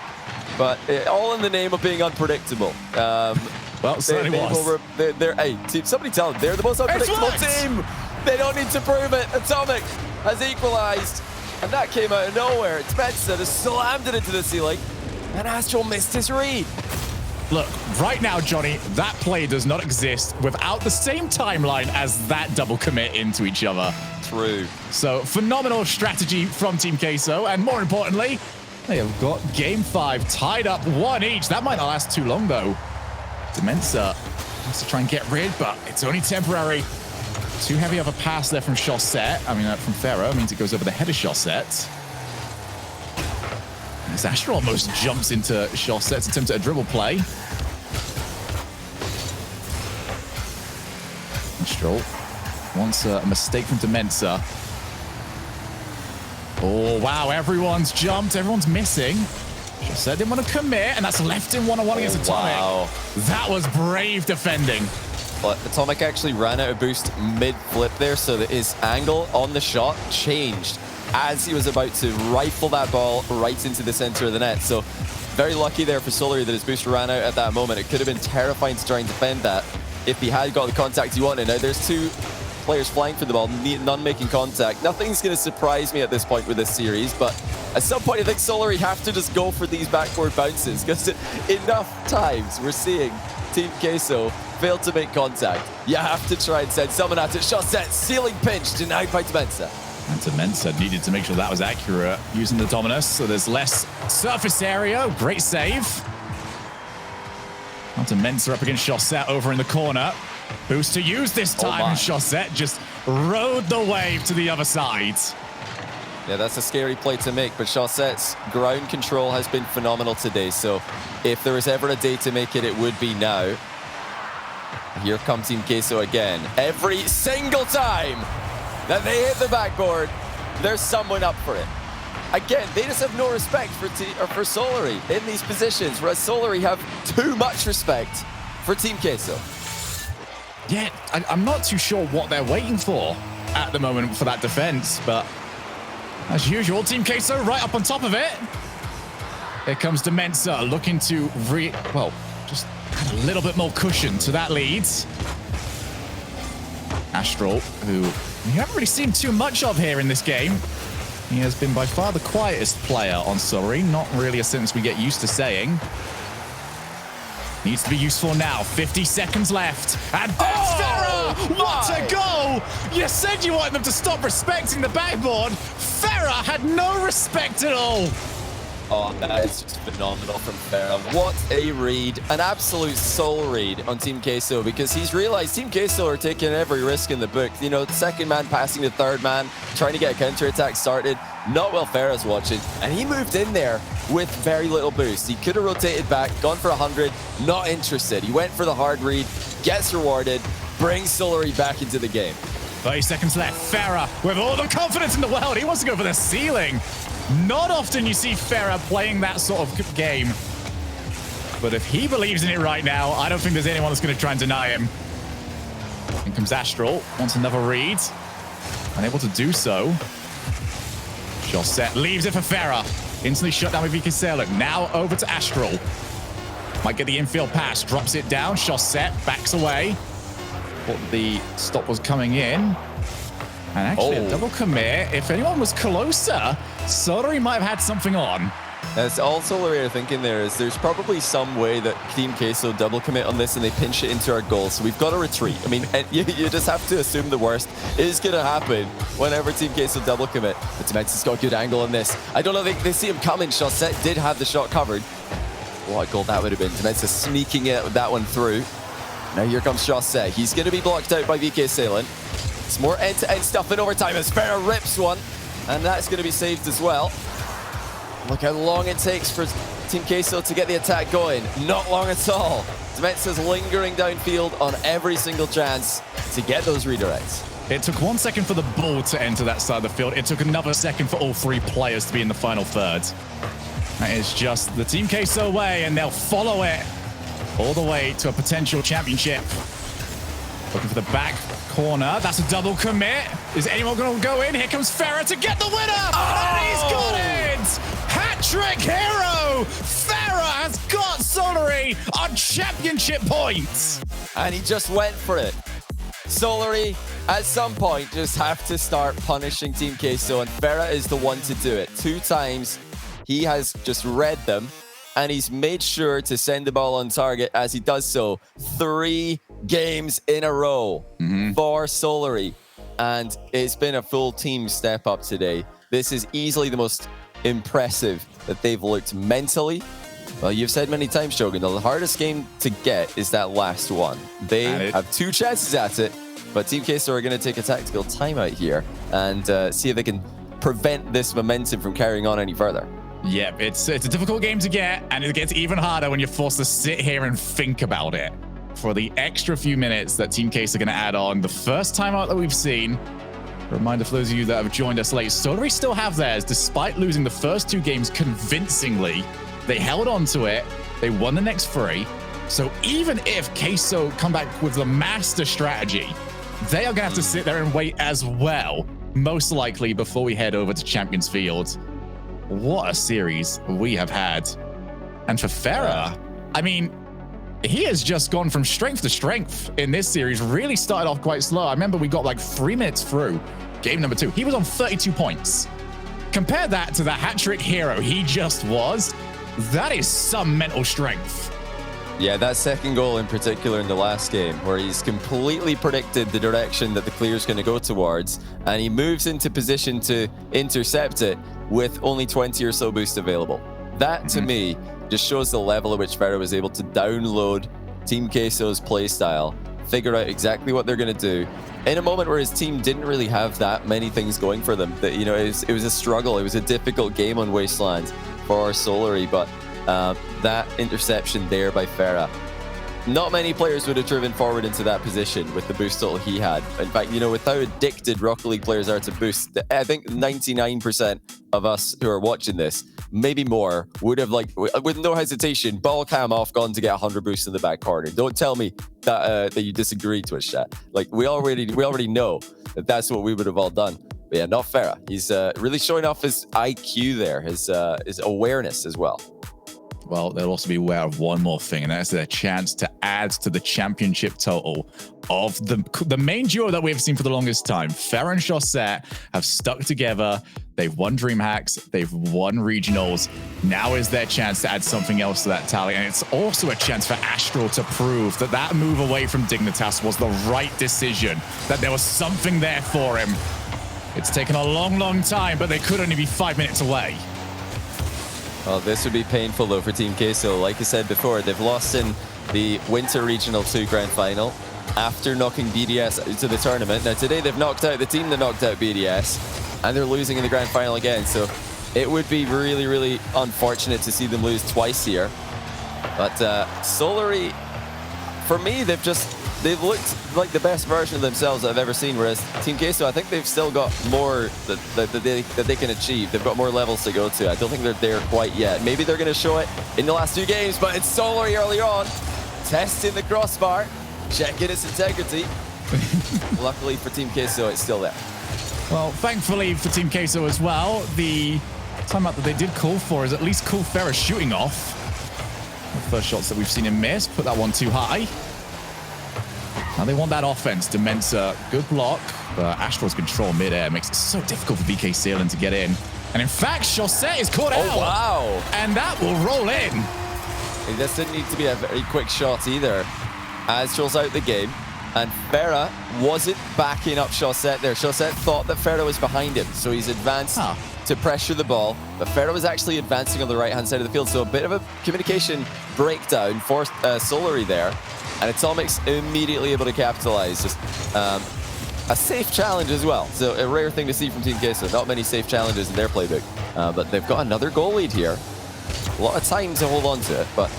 but all in the name of being unpredictable. Well, certainly was. Hey, somebody tell them they're the most unpredictable team. They don't need to prove it. Atomic has equalized, and that came out of nowhere. Spencer just slammed it into the ceiling, and Astral missed his read. Look, right now, Johnny, that play does not exist without the same timeline as that double commit into each other. True. So, phenomenal strategy from Team Queso, and more importantly, they have got Game 5 tied up 1 each. That might not last too long, though. Demensa has to try and get rid, but it's only temporary. Too heavy of a pass there from Chausette. I mean, from Farah. Means it goes over the head of Chausette. As Astral almost jumps into Chausette's attempt at a dribble play. Astral wants a mistake from Demensa. Oh, wow. Everyone's jumped. Everyone's missing. Chausette didn't want to commit, and that's left in one-on-one against Atomic. Wow. That was brave defending. But Atomic actually ran out of boost mid-flip there, so that his angle on the shot changed as he was about to rifle that ball right into the center of the net. So very lucky there for Solary that his boost ran out at that moment. It could have been terrifying to try and defend that if he had got the contact he wanted. Now there's two players flying for the ball, none making contact. Nothing's going to surprise me at this point with this series, but at some point I think Solary have to just go for these backboard bounces, because enough times we're seeing Team Queso failed to make contact. You have to try and send someone at it. Chausette, ceiling pinch, denied by Demensa. And Demensa needed to make sure that was accurate using the Dominus, so there's less surface area. Great save. Now Demensa up against Chausette over in the corner. Boost to use this time, and Chausette just rode the wave to the other side. Yeah, that's a scary play to make, but Chausette's ground control has been phenomenal today, so if there was ever a day to make it, it would be now. Here comes Team Queso again. Every single time that they hit the backboard, there's someone up for it. Again, they just have no respect for Solary in these positions, whereas Solary have too much respect for Team Queso. Yeah, I'm not too sure what they're waiting for at the moment for that defense, but as usual, Team Queso right up on top of it. Here comes Demensa looking to just add a little bit more cushion to that lead. Astral, who we haven't really seen too much of here in this game. He has been by far the quietest player on Solary. Not really a sentence we get used to saying. Needs to be useful now. 50 seconds left. And that's Farah! What a goal! You said you wanted them to stop respecting the backboard. Farah had no respect at all. Oh, that is just phenomenal from Farah. What a read. An absolute soul read on Team Queso, because he's realized Team Queso are taking every risk in the book. You know, second man passing the third man, trying to get a counter-attack started. Not while Farah's watching. And he moved in there with very little boost. He could have rotated back, gone for 100, not interested. He went for the hard read, gets rewarded, brings Solary back into the game. 30 seconds left. Farah, with all the confidence in the world, he wants to go for the ceiling. Not often you see Farah playing that sort of game. But if he believes in it right now, I don't think there's anyone that's going to try and deny him. In comes Astral, wants another read. Unable to do so. Josette leaves it for Farah. Instantly shut down with VK. Now over to Astral. Might get the infield pass, drops it down. Josette backs away. Thought the stop was coming in. And actually a double commit. If anyone was closer, Solary might have had something on. That's all Solary are thinking there is there's probably some way that Team Queso double commit on this and they pinch it into our goal. So we've got to retreat. I mean, you just have to assume the worst is going to happen whenever Team Queso double commit. But Dementis got a good angle on this. I don't know if they see him coming. Josette did have the shot covered. What a goal that would have been. Dementis sneaking it with that one through. Now here comes Josette. He's going to be blocked out by VK Salient. It's more end-to-end stuff in overtime as Farah rips one. And that's going to be saved as well. Look how long it takes for Team Queso to get the attack going. Not long at all. Dementis is lingering downfield on every single chance to get those redirects. It took 1 second for the ball to enter that side of the field. It took another second for all three players to be in the final third. That is just the Team Queso way, and they'll follow it all the way to a potential championship. Looking for the back corner. That's a double commit. Is anyone going to go in? Here comes Farah to get the winner. And he's got it. Hat-trick hero. Farah has got Solary on championship points. And he just went for it. Solary, at some point, just have to start punishing Team Queso, and Farah is the one to do it. 2 times, he has just read them, and he's made sure to send the ball on target as he does so. 3 games in a row for Solary, and it's been a full team step up today. This is easily the most impressive that they've looked mentally. Well, you've said many times, Shogun, the hardest game to get is that last one. They have 2 chances at it, but Team Queso are going to take a tactical timeout here and see if they can prevent this momentum from carrying on any further. Yep, it's a difficult game to get, and it gets even harder when you're forced to sit here and think about it. For the extra few minutes that Team Queso are going to add on, the first timeout that we've seen. Reminder for those of you that have joined us late, Solary still have theirs, despite losing the first 2 games convincingly. They held on to it. They won the next 3. So even if Queso come back with the master strategy, they are going to have to sit there and wait as well, most likely before we head over to Champions Field. What a series we have had. And for Farah, I mean, he has just gone from strength to strength in this series. Really started off quite slow. I remember we got like 3 minutes through game number 2. He was on 32 points. Compare that to the hat-trick hero he just was. That is some mental strength. Yeah, that second goal in particular in the last game, where he's completely predicted the direction that the clear is going to go towards, and he moves into position to intercept it with only 20 or so boost available. That, to me, just shows the level at which Farah was able to download Team Queso's playstyle, figure out exactly what they're going to do, in a moment where his team didn't really have that many things going for them. That, you know, it was a struggle. It was a difficult game on Wasteland for Solary, but that interception there by Farah, not many players would have driven forward into that position with the boost total he had. In fact, you know, with how addicted Rocket League players are to boost, I think 99% of us who are watching this, maybe more, would have, like, with no hesitation, ball cam off, gone to get 100 boosts in the back corner. Don't tell me that you disagree, Twitch chat. Like, we already know that that's what we would have all done. But yeah, not Farah. He's really showing off his IQ there, his awareness as well. well, they'll also be aware of one more thing, and that's their chance to add to the championship total of the main duo that we've seen for the longest time. Fer and Chaussette have stuck together. They've won DreamHacks. They've won regionals. Now is their chance to add something else to that tally. And it's also a chance for Astral to prove that that move away from Dignitas was the right decision, that there was something there for him. It's taken a long, long time, but they could only be 5 minutes away. Well, this would be painful, though, for Team Queso. Like I said before, they've lost in the Winter Regional 2 Grand Final after knocking BDS out to the tournament. Now, today they've knocked out the team that knocked out BDS, and they're losing in the Grand Final again. So it would be really, really unfortunate to see them lose twice here. But Solary, for me, they've looked like the best version of themselves I've ever seen, whereas Team Queso, I think they've still got more that they can achieve. They've got more levels to go to. I don't think they're there quite yet. Maybe they're going to show it in the last 2 games, but it's Solary early on, testing the crossbar, checking its integrity. Luckily for Team Queso, it's still there. Well, thankfully for Team Queso as well, the timeout that they did call for is at least cool Ferris shooting off. The first shots that we've seen him miss, put that one too high. Now they want that offense. Demensa, good block, but Astral's control mid-air makes it so difficult for VK Salen to get in. And in fact, Chaussette is caught out. Oh, wow. And that will roll in. This didn't need to be a very quick shot either. Astral's out the game, and Farah wasn't backing up Chaussette there. Chaussette thought that Farah was behind him, so he's advanced to pressure the ball, but Farah was actually advancing on the right-hand side of the field, so a bit of a communication breakdown for Solary there, and Atomic's immediately able to capitalize. Just a safe challenge as well, so a rare thing to see from Team Queso. Not many safe challenges in their playbook, but they've got another goal lead here. A lot of time to hold on to it, but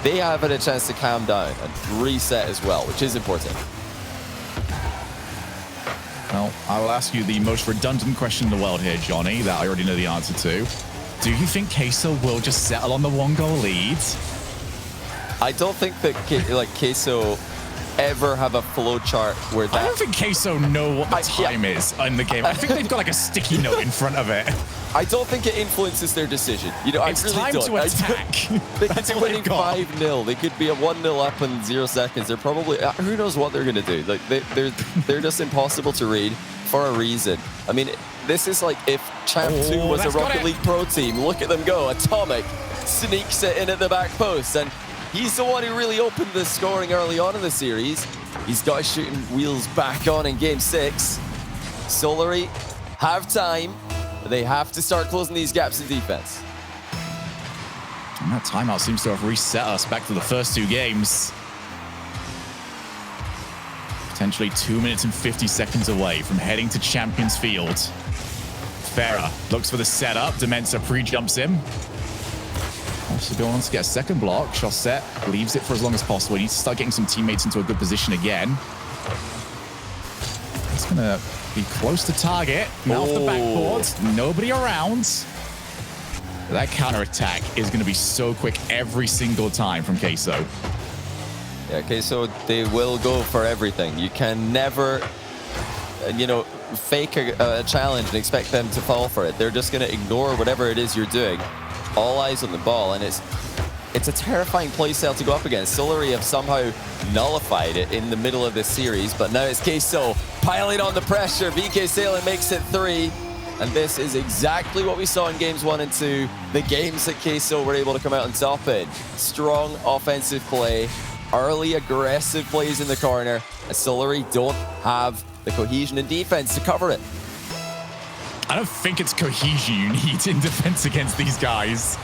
they have had a chance to calm down and reset as well, which is important. Well, I will ask you the most redundant question in the world here, Johnny, that I already know the answer to. Do you think Queso will just settle on the 1-goal lead? I don't think that Queso ever have a flow chart where that... I don't think Queso know what the time is in the game. I think they've got like a sticky note in front of it. I don't think it influences their decision. You know, it's I really time don't. to attack. They could be winning 5-0. They could be a 1-0 up in 0 seconds. They're probably... who knows what they're going to do? Like they're just impossible to read for a reason. I mean, this is like if Champ 2 was a Rocket League Pro team. Look at them go. Atomic sneaks it in at the back post, and he's the one who really opened the scoring early on in the series. He's got his shooting wheels back on in Game 6. Solary have time. They have to start closing these gaps in defense. And that timeout seems to have reset us back to the first 2 games. Potentially 2 minutes and 50 seconds away from heading to Champions Field. Farah looks for the setup. Demensa pre-jumps him. Also going on to get a second block. Chaussette leaves it for as long as possible. He needs to start getting some teammates into a good position again. It's going to be close to target. Now off the backboard. Nobody around. That counter-attack is going to be so quick every single time from Queso. Yeah, Queso, they will go for everything. You can never, you know, fake a challenge and expect them to fall for it. They're just going to ignore whatever it is you're doing. All eyes on the ball, and it's a terrifying playstyle to go up against. Solary have somehow nullified it in the middle of this series, but now it's Queso piling on the pressure. VK Salen makes it 3, and this is exactly what we saw in games 1 and 2, the games that Queso were able to come out on top in. Strong offensive play, early aggressive plays in the corner, and Solary don't have the cohesion in defense to cover it. I don't think it's cohesion you need in defense against these guys.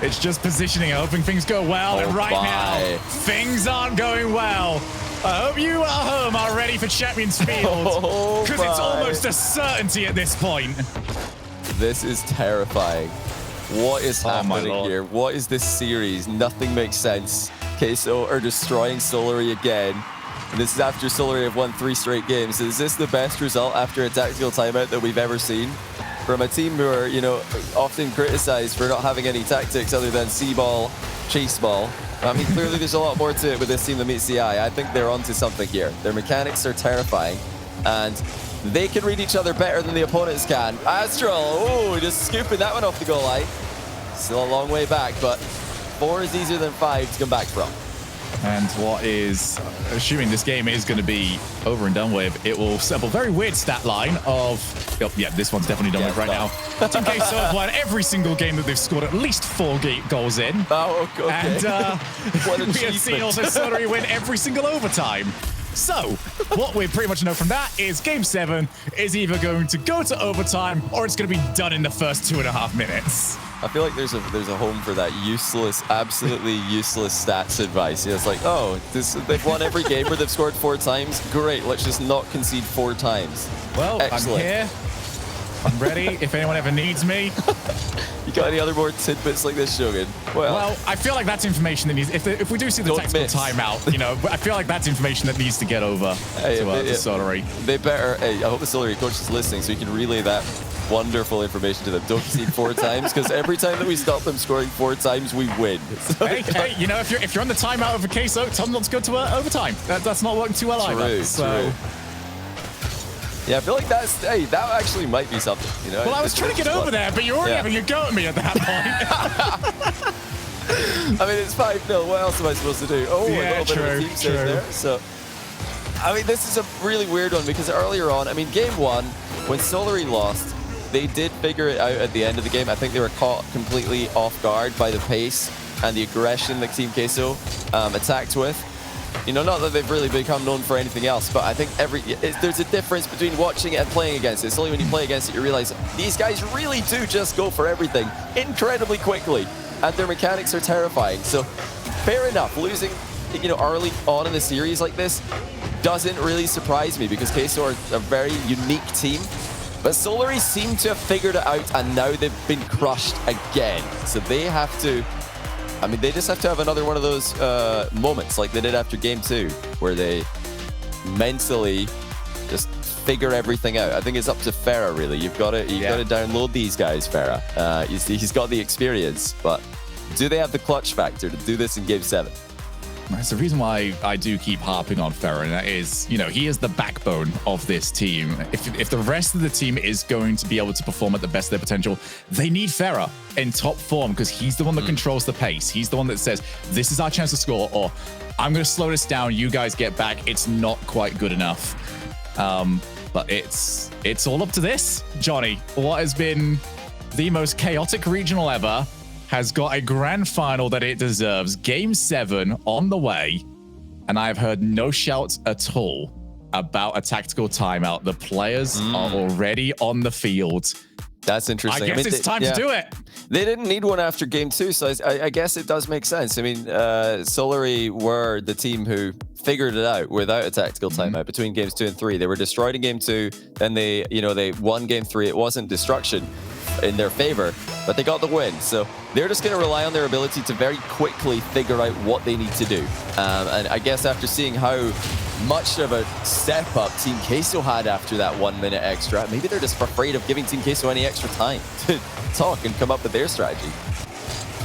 It's just positioning and hoping things go well. And right now, things aren't going well. I hope you at home are ready for Champions Field, because it's almost a certainty at this point. This is terrifying. What is happening here? What is this series? Nothing makes sense. Queso are destroying Solary again. And this is after Solary have won 3 straight games. Is this the best result after a tactical timeout that we've ever seen? From a team who are, you know, often criticized for not having any tactics other than C-ball, chase ball. I mean, clearly there's a lot more to it with this team than meets the eye. I think they're onto something here. Their mechanics are terrifying, and they can read each other better than the opponents can. Astral, just scooping that one off the goal line. Still a long way back, but 4 is easier than 5 to come back from. And what is, assuming this game is going to be over and done with, it will set up a very weird stat line of, oh, yeah, this one's definitely done with right now. Team Queso have won every single game that they've scored at least 4 goals in. Oh, okay. And what an we have seen also Solary win every single overtime. So, what we pretty much know from that is Game 7 is either going to go to overtime or it's going to be done in the first 2.5 minutes. I feel like there's a home for that useless, absolutely useless stats advice. Yeah, it's like, oh, they've won every game where they've scored 4 times. Great, let's just not concede 4 times. Well, excellent. I'm here. I'm ready if anyone ever needs me. You got any other more tidbits like this, Shogun? Well, I feel like that's information that needs. If we do see the tactical timeout, you know, I feel like that's information that needs to get over to Solary. They better. Hey, I hope the Solary coach is listening so he can relay that wonderful information to them. Don't concede 4 times, because every time that we stop them scoring 4 times, we win. So hey, you know, if you're on the timeout of a Queso, tell them not to go to overtime. That's not working too well either. True. Yeah, I feel like that actually might be something, you know? Well, I was trying to get over there, but you're already having a go at me at that point. I mean, it's 5-0. What else am I supposed to do? Oh, yeah, a little bit of a team save there. So, I mean, this is a really weird one because earlier on, I mean, Game 1, when Solary lost, they did figure it out at the end of the game. I think they were caught completely off guard by the pace and the aggression that Team Queso attacked with. You know, not that they've really become known for anything else, but I think there's a difference between watching it and playing against it. It's only when you play against it you realize these guys really do just go for everything incredibly quickly, and their mechanics are terrifying. So, fair enough, losing, you know, early on in the series like this doesn't really surprise me because Queso are a very unique team. But Solary seem to have figured it out, and now they've been crushed again. So they have to. I mean, they just have to have another one of those moments like they did after Game 2, where they mentally just figure everything out. I think it's up to Farah, really. You've got to download these guys, Farah. He's got the experience, but do they have the clutch factor to do this in Game 7? That's the reason why I do keep harping on Farah, and that is, you know, he is the backbone of this team. If the rest of the team is going to be able to perform at the best of their potential, they need Farah in top form because he's the one that controls the pace. He's the one that says, this is our chance to score, or I'm going to slow this down, you guys get back. It's not quite good enough. But it's all up to this. Johnny, what has been the most chaotic regional ever has got a grand final that it deserves. Game 7 on the way, and I've heard no shouts at all about a tactical timeout. The players are already on the field. That's interesting. I guess it's time to do it. They didn't need one after Game 2, so I guess it does make sense. I mean, Solary were the team who figured it out without a tactical timeout between Games 2 and 3. They were destroyed in Game 2, then they won Game 3. It wasn't destruction in their favor, but they got the win. So they're just going to rely on their ability to very quickly figure out what they need to do. And I guess after seeing how much of a step up Team Queso had after that 1 minute extra, maybe they're just afraid of giving Team Queso any extra time to talk and come up with their strategy.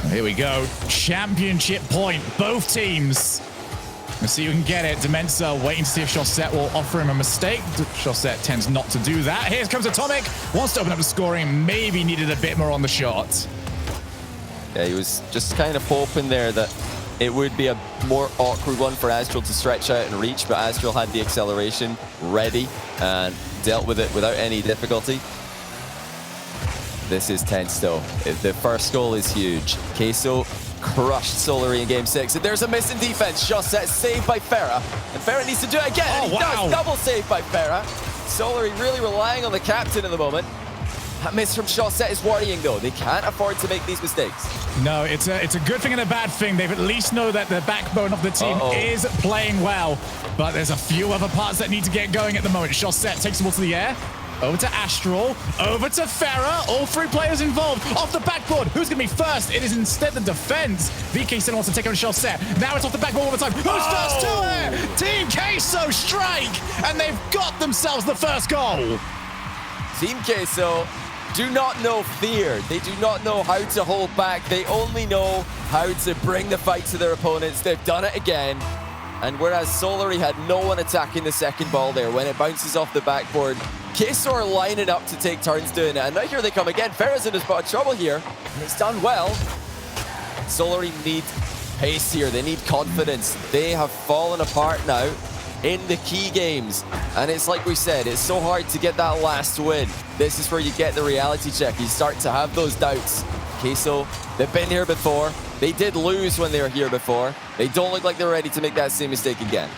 Here we go. Championship point. Both teams. Let's see who can get it. Demensa waiting to see if Chaussette will offer him a mistake. Chaussette tends not to do that. Here comes Atomic. Wants to open up the scoring. Maybe needed a bit more on the shot. Yeah, he was just kind of hoping there that it would be a more awkward one for Astral to stretch out and reach, but Astral had the acceleration ready and dealt with it without any difficulty. This is tense though. The first goal is huge. Queso crushed Solary in Game 6, and there's a miss in defense. Chaussette saved by Farah, and Farah needs to do it again, and he does. Double save by Farah. Solary really relying on the captain at the moment. That miss from Chaussette is worrying though. They can't afford to make these mistakes. No, it's a good thing and a bad thing. They've at least know that the backbone of the team is playing well, but there's a few other parts that need to get going at the moment. Chaussette takes the ball to the air. Over to Astral, over to Farah, all 3 players involved, off the backboard. Who's going to be first? It is instead the defense. VK Sin wants to take over Chaussette. Now it's off the backboard all the time. Who's first to it? Team Queso strike, and they've got themselves the first goal. Team Queso do not know fear. They do not know how to hold back. They only know how to bring the fight to their opponents. They've done it again. And whereas Solary had no one attacking the second ball there, when it bounces off the backboard, Queso are lining up to take turns doing it. And now here they come again. Ferris in a spot of trouble here. And it's done well. Solary need pace here. They need confidence. They have fallen apart now in the key games. And it's like we said, it's so hard to get that last win. This is where you get the reality check. You start to have those doubts. Queso, they've been here before. They did lose when they were here before. They don't look like they're ready to make that same mistake again.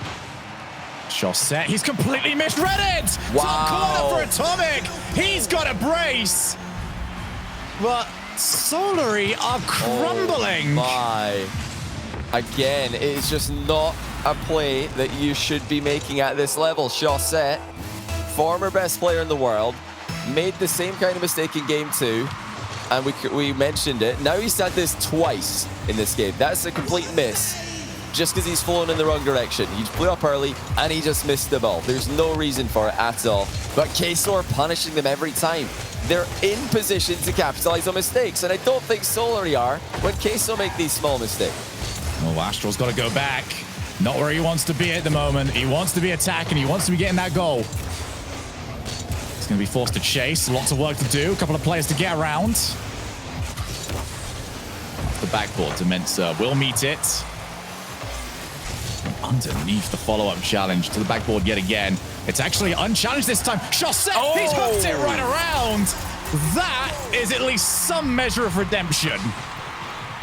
Shot set. He's completely misread it. Wow. Top corner for Atomic. He's got a brace. But Solary are crumbling. Oh my. Again, it is just not a play that you should be making at this level. Chaussette, former best player in the world, made the same kind of mistake in game 2, and we mentioned it. Now he's had this twice in this game. That's a complete miss, just because he's flown in the wrong direction. He flew up early, and he just missed the ball. There's no reason for it at all. But Queso are punishing them every time. They're in position to capitalize on mistakes, and I don't think Solary are when Queso make these small mistakes. Oh, Astral's got to go back. Not where he wants to be at the moment. He wants to be attacking. He wants to be getting that goal. He's going to be forced to chase. Lots of work to do. A couple of players to get around. Off the backboard, Demensa will meet it. And underneath the follow-up challenge to the backboard yet again. It's actually unchallenged this time. Chaussette, he's hooked it right around. That is at least some measure of redemption.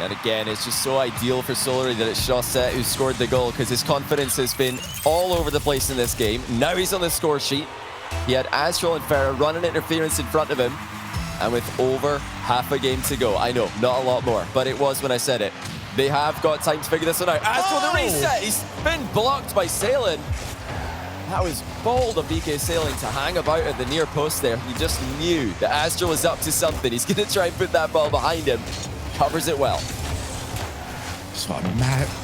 And again, it's just so ideal for Solary that it's Chaussette who scored the goal, because his confidence has been all over the place in this game. Now he's on the score sheet. He had Astral and Farah running interference in front of him. And with over half a game to go, I know, not a lot more, but it was when I said it. They have got time to figure this one out. Astral, the reset, he's been blocked by Sailing. That was bold of BK Sailing to hang about at the near post there. He just knew that Astral was up to something. He's going to try and put that ball behind him. Covers it well. So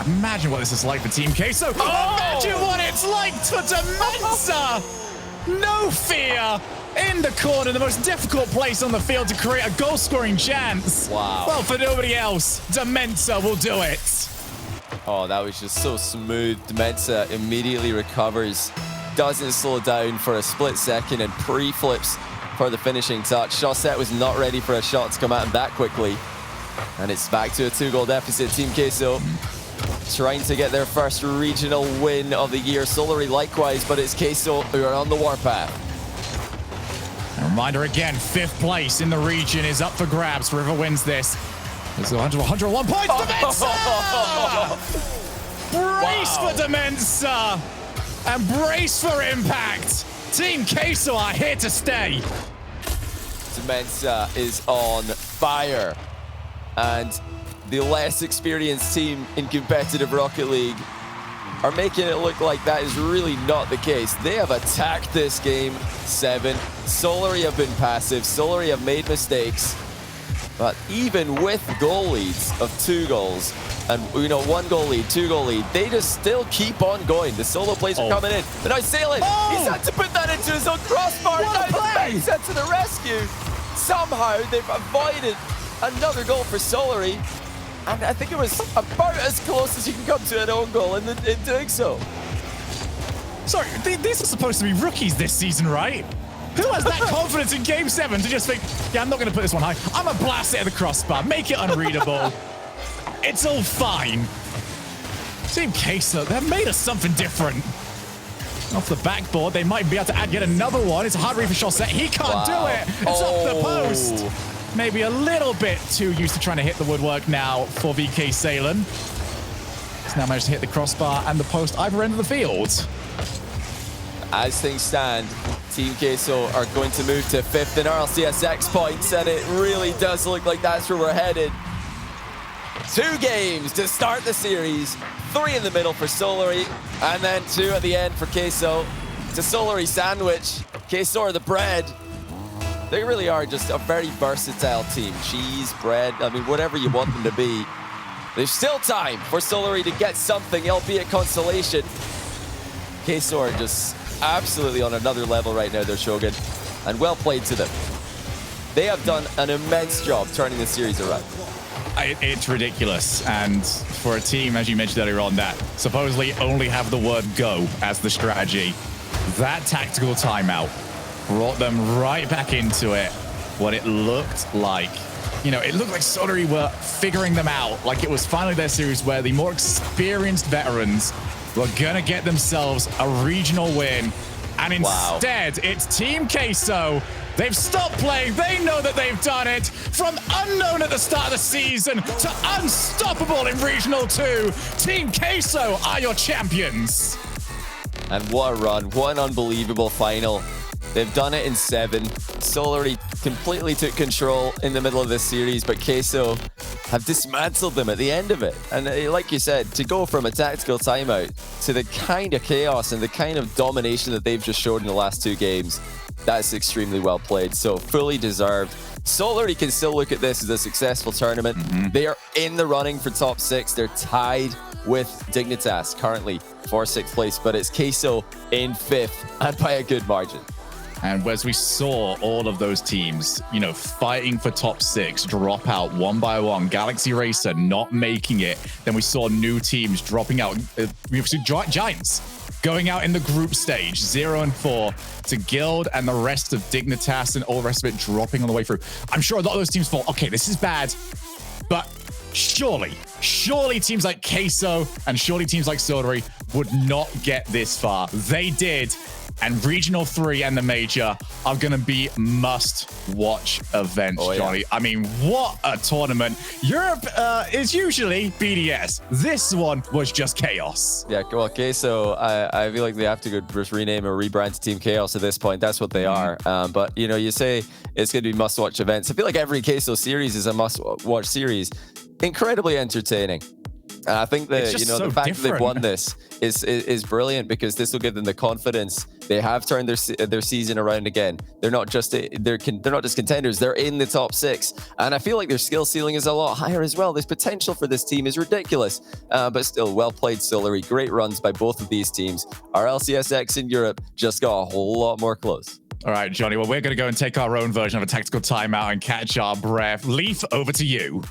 imagine what this is like for Team Queso. Imagine what it's like for Demensa. No fear. In the corner, the most difficult place on the field to create a goal-scoring chance. Wow. Well, for nobody else, Demensa will do it. Oh, that was just so smooth. Demensa immediately recovers, doesn't slow down for a split second, and pre-flips for the finishing touch. Chaussette was not ready for a shot to come at him that quickly. And it's back to a 2-goal deficit. Team Queso trying to get their first regional win of the year. Solary likewise, but it's Queso who are on the warpath. A reminder again, 5th place in the region is up for grabs. Whoever wins this. There's 101 points. Demensa! Brace for Demensa! And brace for impact. Team Queso are here to stay. Demensa is on fire. And the less experienced team in competitive Rocket League are making it look like that is really not the case. They have attacked this game 7. Solary have been passive. Solary have made mistakes. But even with goal leads of 2 goals, and 1 goal lead, 2 goal lead, they just still keep on going. The solo plays are coming in. But now Sailing, he's had to put that into his own crossbar. Now he's sent to the rescue. Somehow they've avoided another goal for Solary, and I think it was about as close as you can come to an own goal in doing so. Sorry, these are supposed to be rookies this season, right? Who has that confidence in Game 7 to just think, yeah, I'm not going to put this one high. I'm going to blast it at the crossbar, make it unreadable. It's all fine. Team Queso, they've made us something different. Off the backboard, they might be able to add yet another one. It's a hard read for Chaussette. He can't do it. It's off the post. Maybe a little bit too used to trying to hit the woodwork now for VK Sailing. He's now managed to hit the crossbar and the post either end of the field. As things stand, Team Queso are going to move to 5th in RLCS X points, and it really does look like that's where we're headed. 2 games to start the series, 3 in the middle for Solary, and then 2 at the end for Queso. It's a Solary sandwich. Queso are the bread. They really are just a very versatile team. Cheese, bread, I mean, whatever you want them to be. There's still time for Solary to get something, albeit consolation. Queso are just absolutely on another level right now, they're Shogun, and well played to them. They have done an immense job turning the series around. It's ridiculous, and for a team, as you mentioned earlier on, that supposedly only have the word go as the strategy, that tactical timeout brought them right back into it. What it looked like, you know, it looked like Solary were figuring them out. Like it was finally their series where the more experienced veterans were gonna get themselves a regional win. And instead, it's Team Queso. They've stopped playing. They know that they've done it. From unknown at the start of the season to unstoppable in Regional 2, Team Queso are your champions. And what a run. What an unbelievable final. They've done it in 7. Solary completely took control in the middle of this series, but Queso have dismantled them at the end of it. And like you said, to go from a tactical timeout to the kind of chaos and the kind of domination that they've just showed in the last 2 games, that's extremely well played. So fully deserved. Solary can still look at this as a successful tournament. They are in the running for top 6. They're tied with Dignitas currently for 6th place, but it's Queso in 5th and by a good margin. And as we saw all of those teams, you know, fighting for top 6, drop out one by one, Galaxy Racer not making it. Then we saw new teams dropping out. We've seen Giants going out in the group stage, 0 and 4, to Guild and the rest of Dignitas and all the rest of it dropping on the way through. I'm sure a lot of those teams thought, okay, this is bad, but surely teams like Queso and surely teams like Solary would not get this far. They did. And Regional 3 and the Major are going to be must-watch events, Johnny. I mean, what a tournament. Europe is usually BDS. This one was just chaos. Yeah, well, Queso, I feel like they have to go just rename or rebrand to Team Chaos at this point. That's what they are. But, you know, you say it's going to be must-watch events. I feel like every Queso series is a must-watch series. Incredibly entertaining. I think that, you know, the fact that they've won this is brilliant because this will give them the confidence. They have turned their season around again. They're not just contenders. They're in the top 6, and I feel like their skill ceiling is a lot higher as well. This potential for this team is ridiculous, but still well played, Solary. Great runs by both of these teams. Our RLCS in Europe just got a whole lot more close. All right, Johnny. Well, we're going to go and take our own version of a tactical timeout and catch our breath. Leaf, over to you.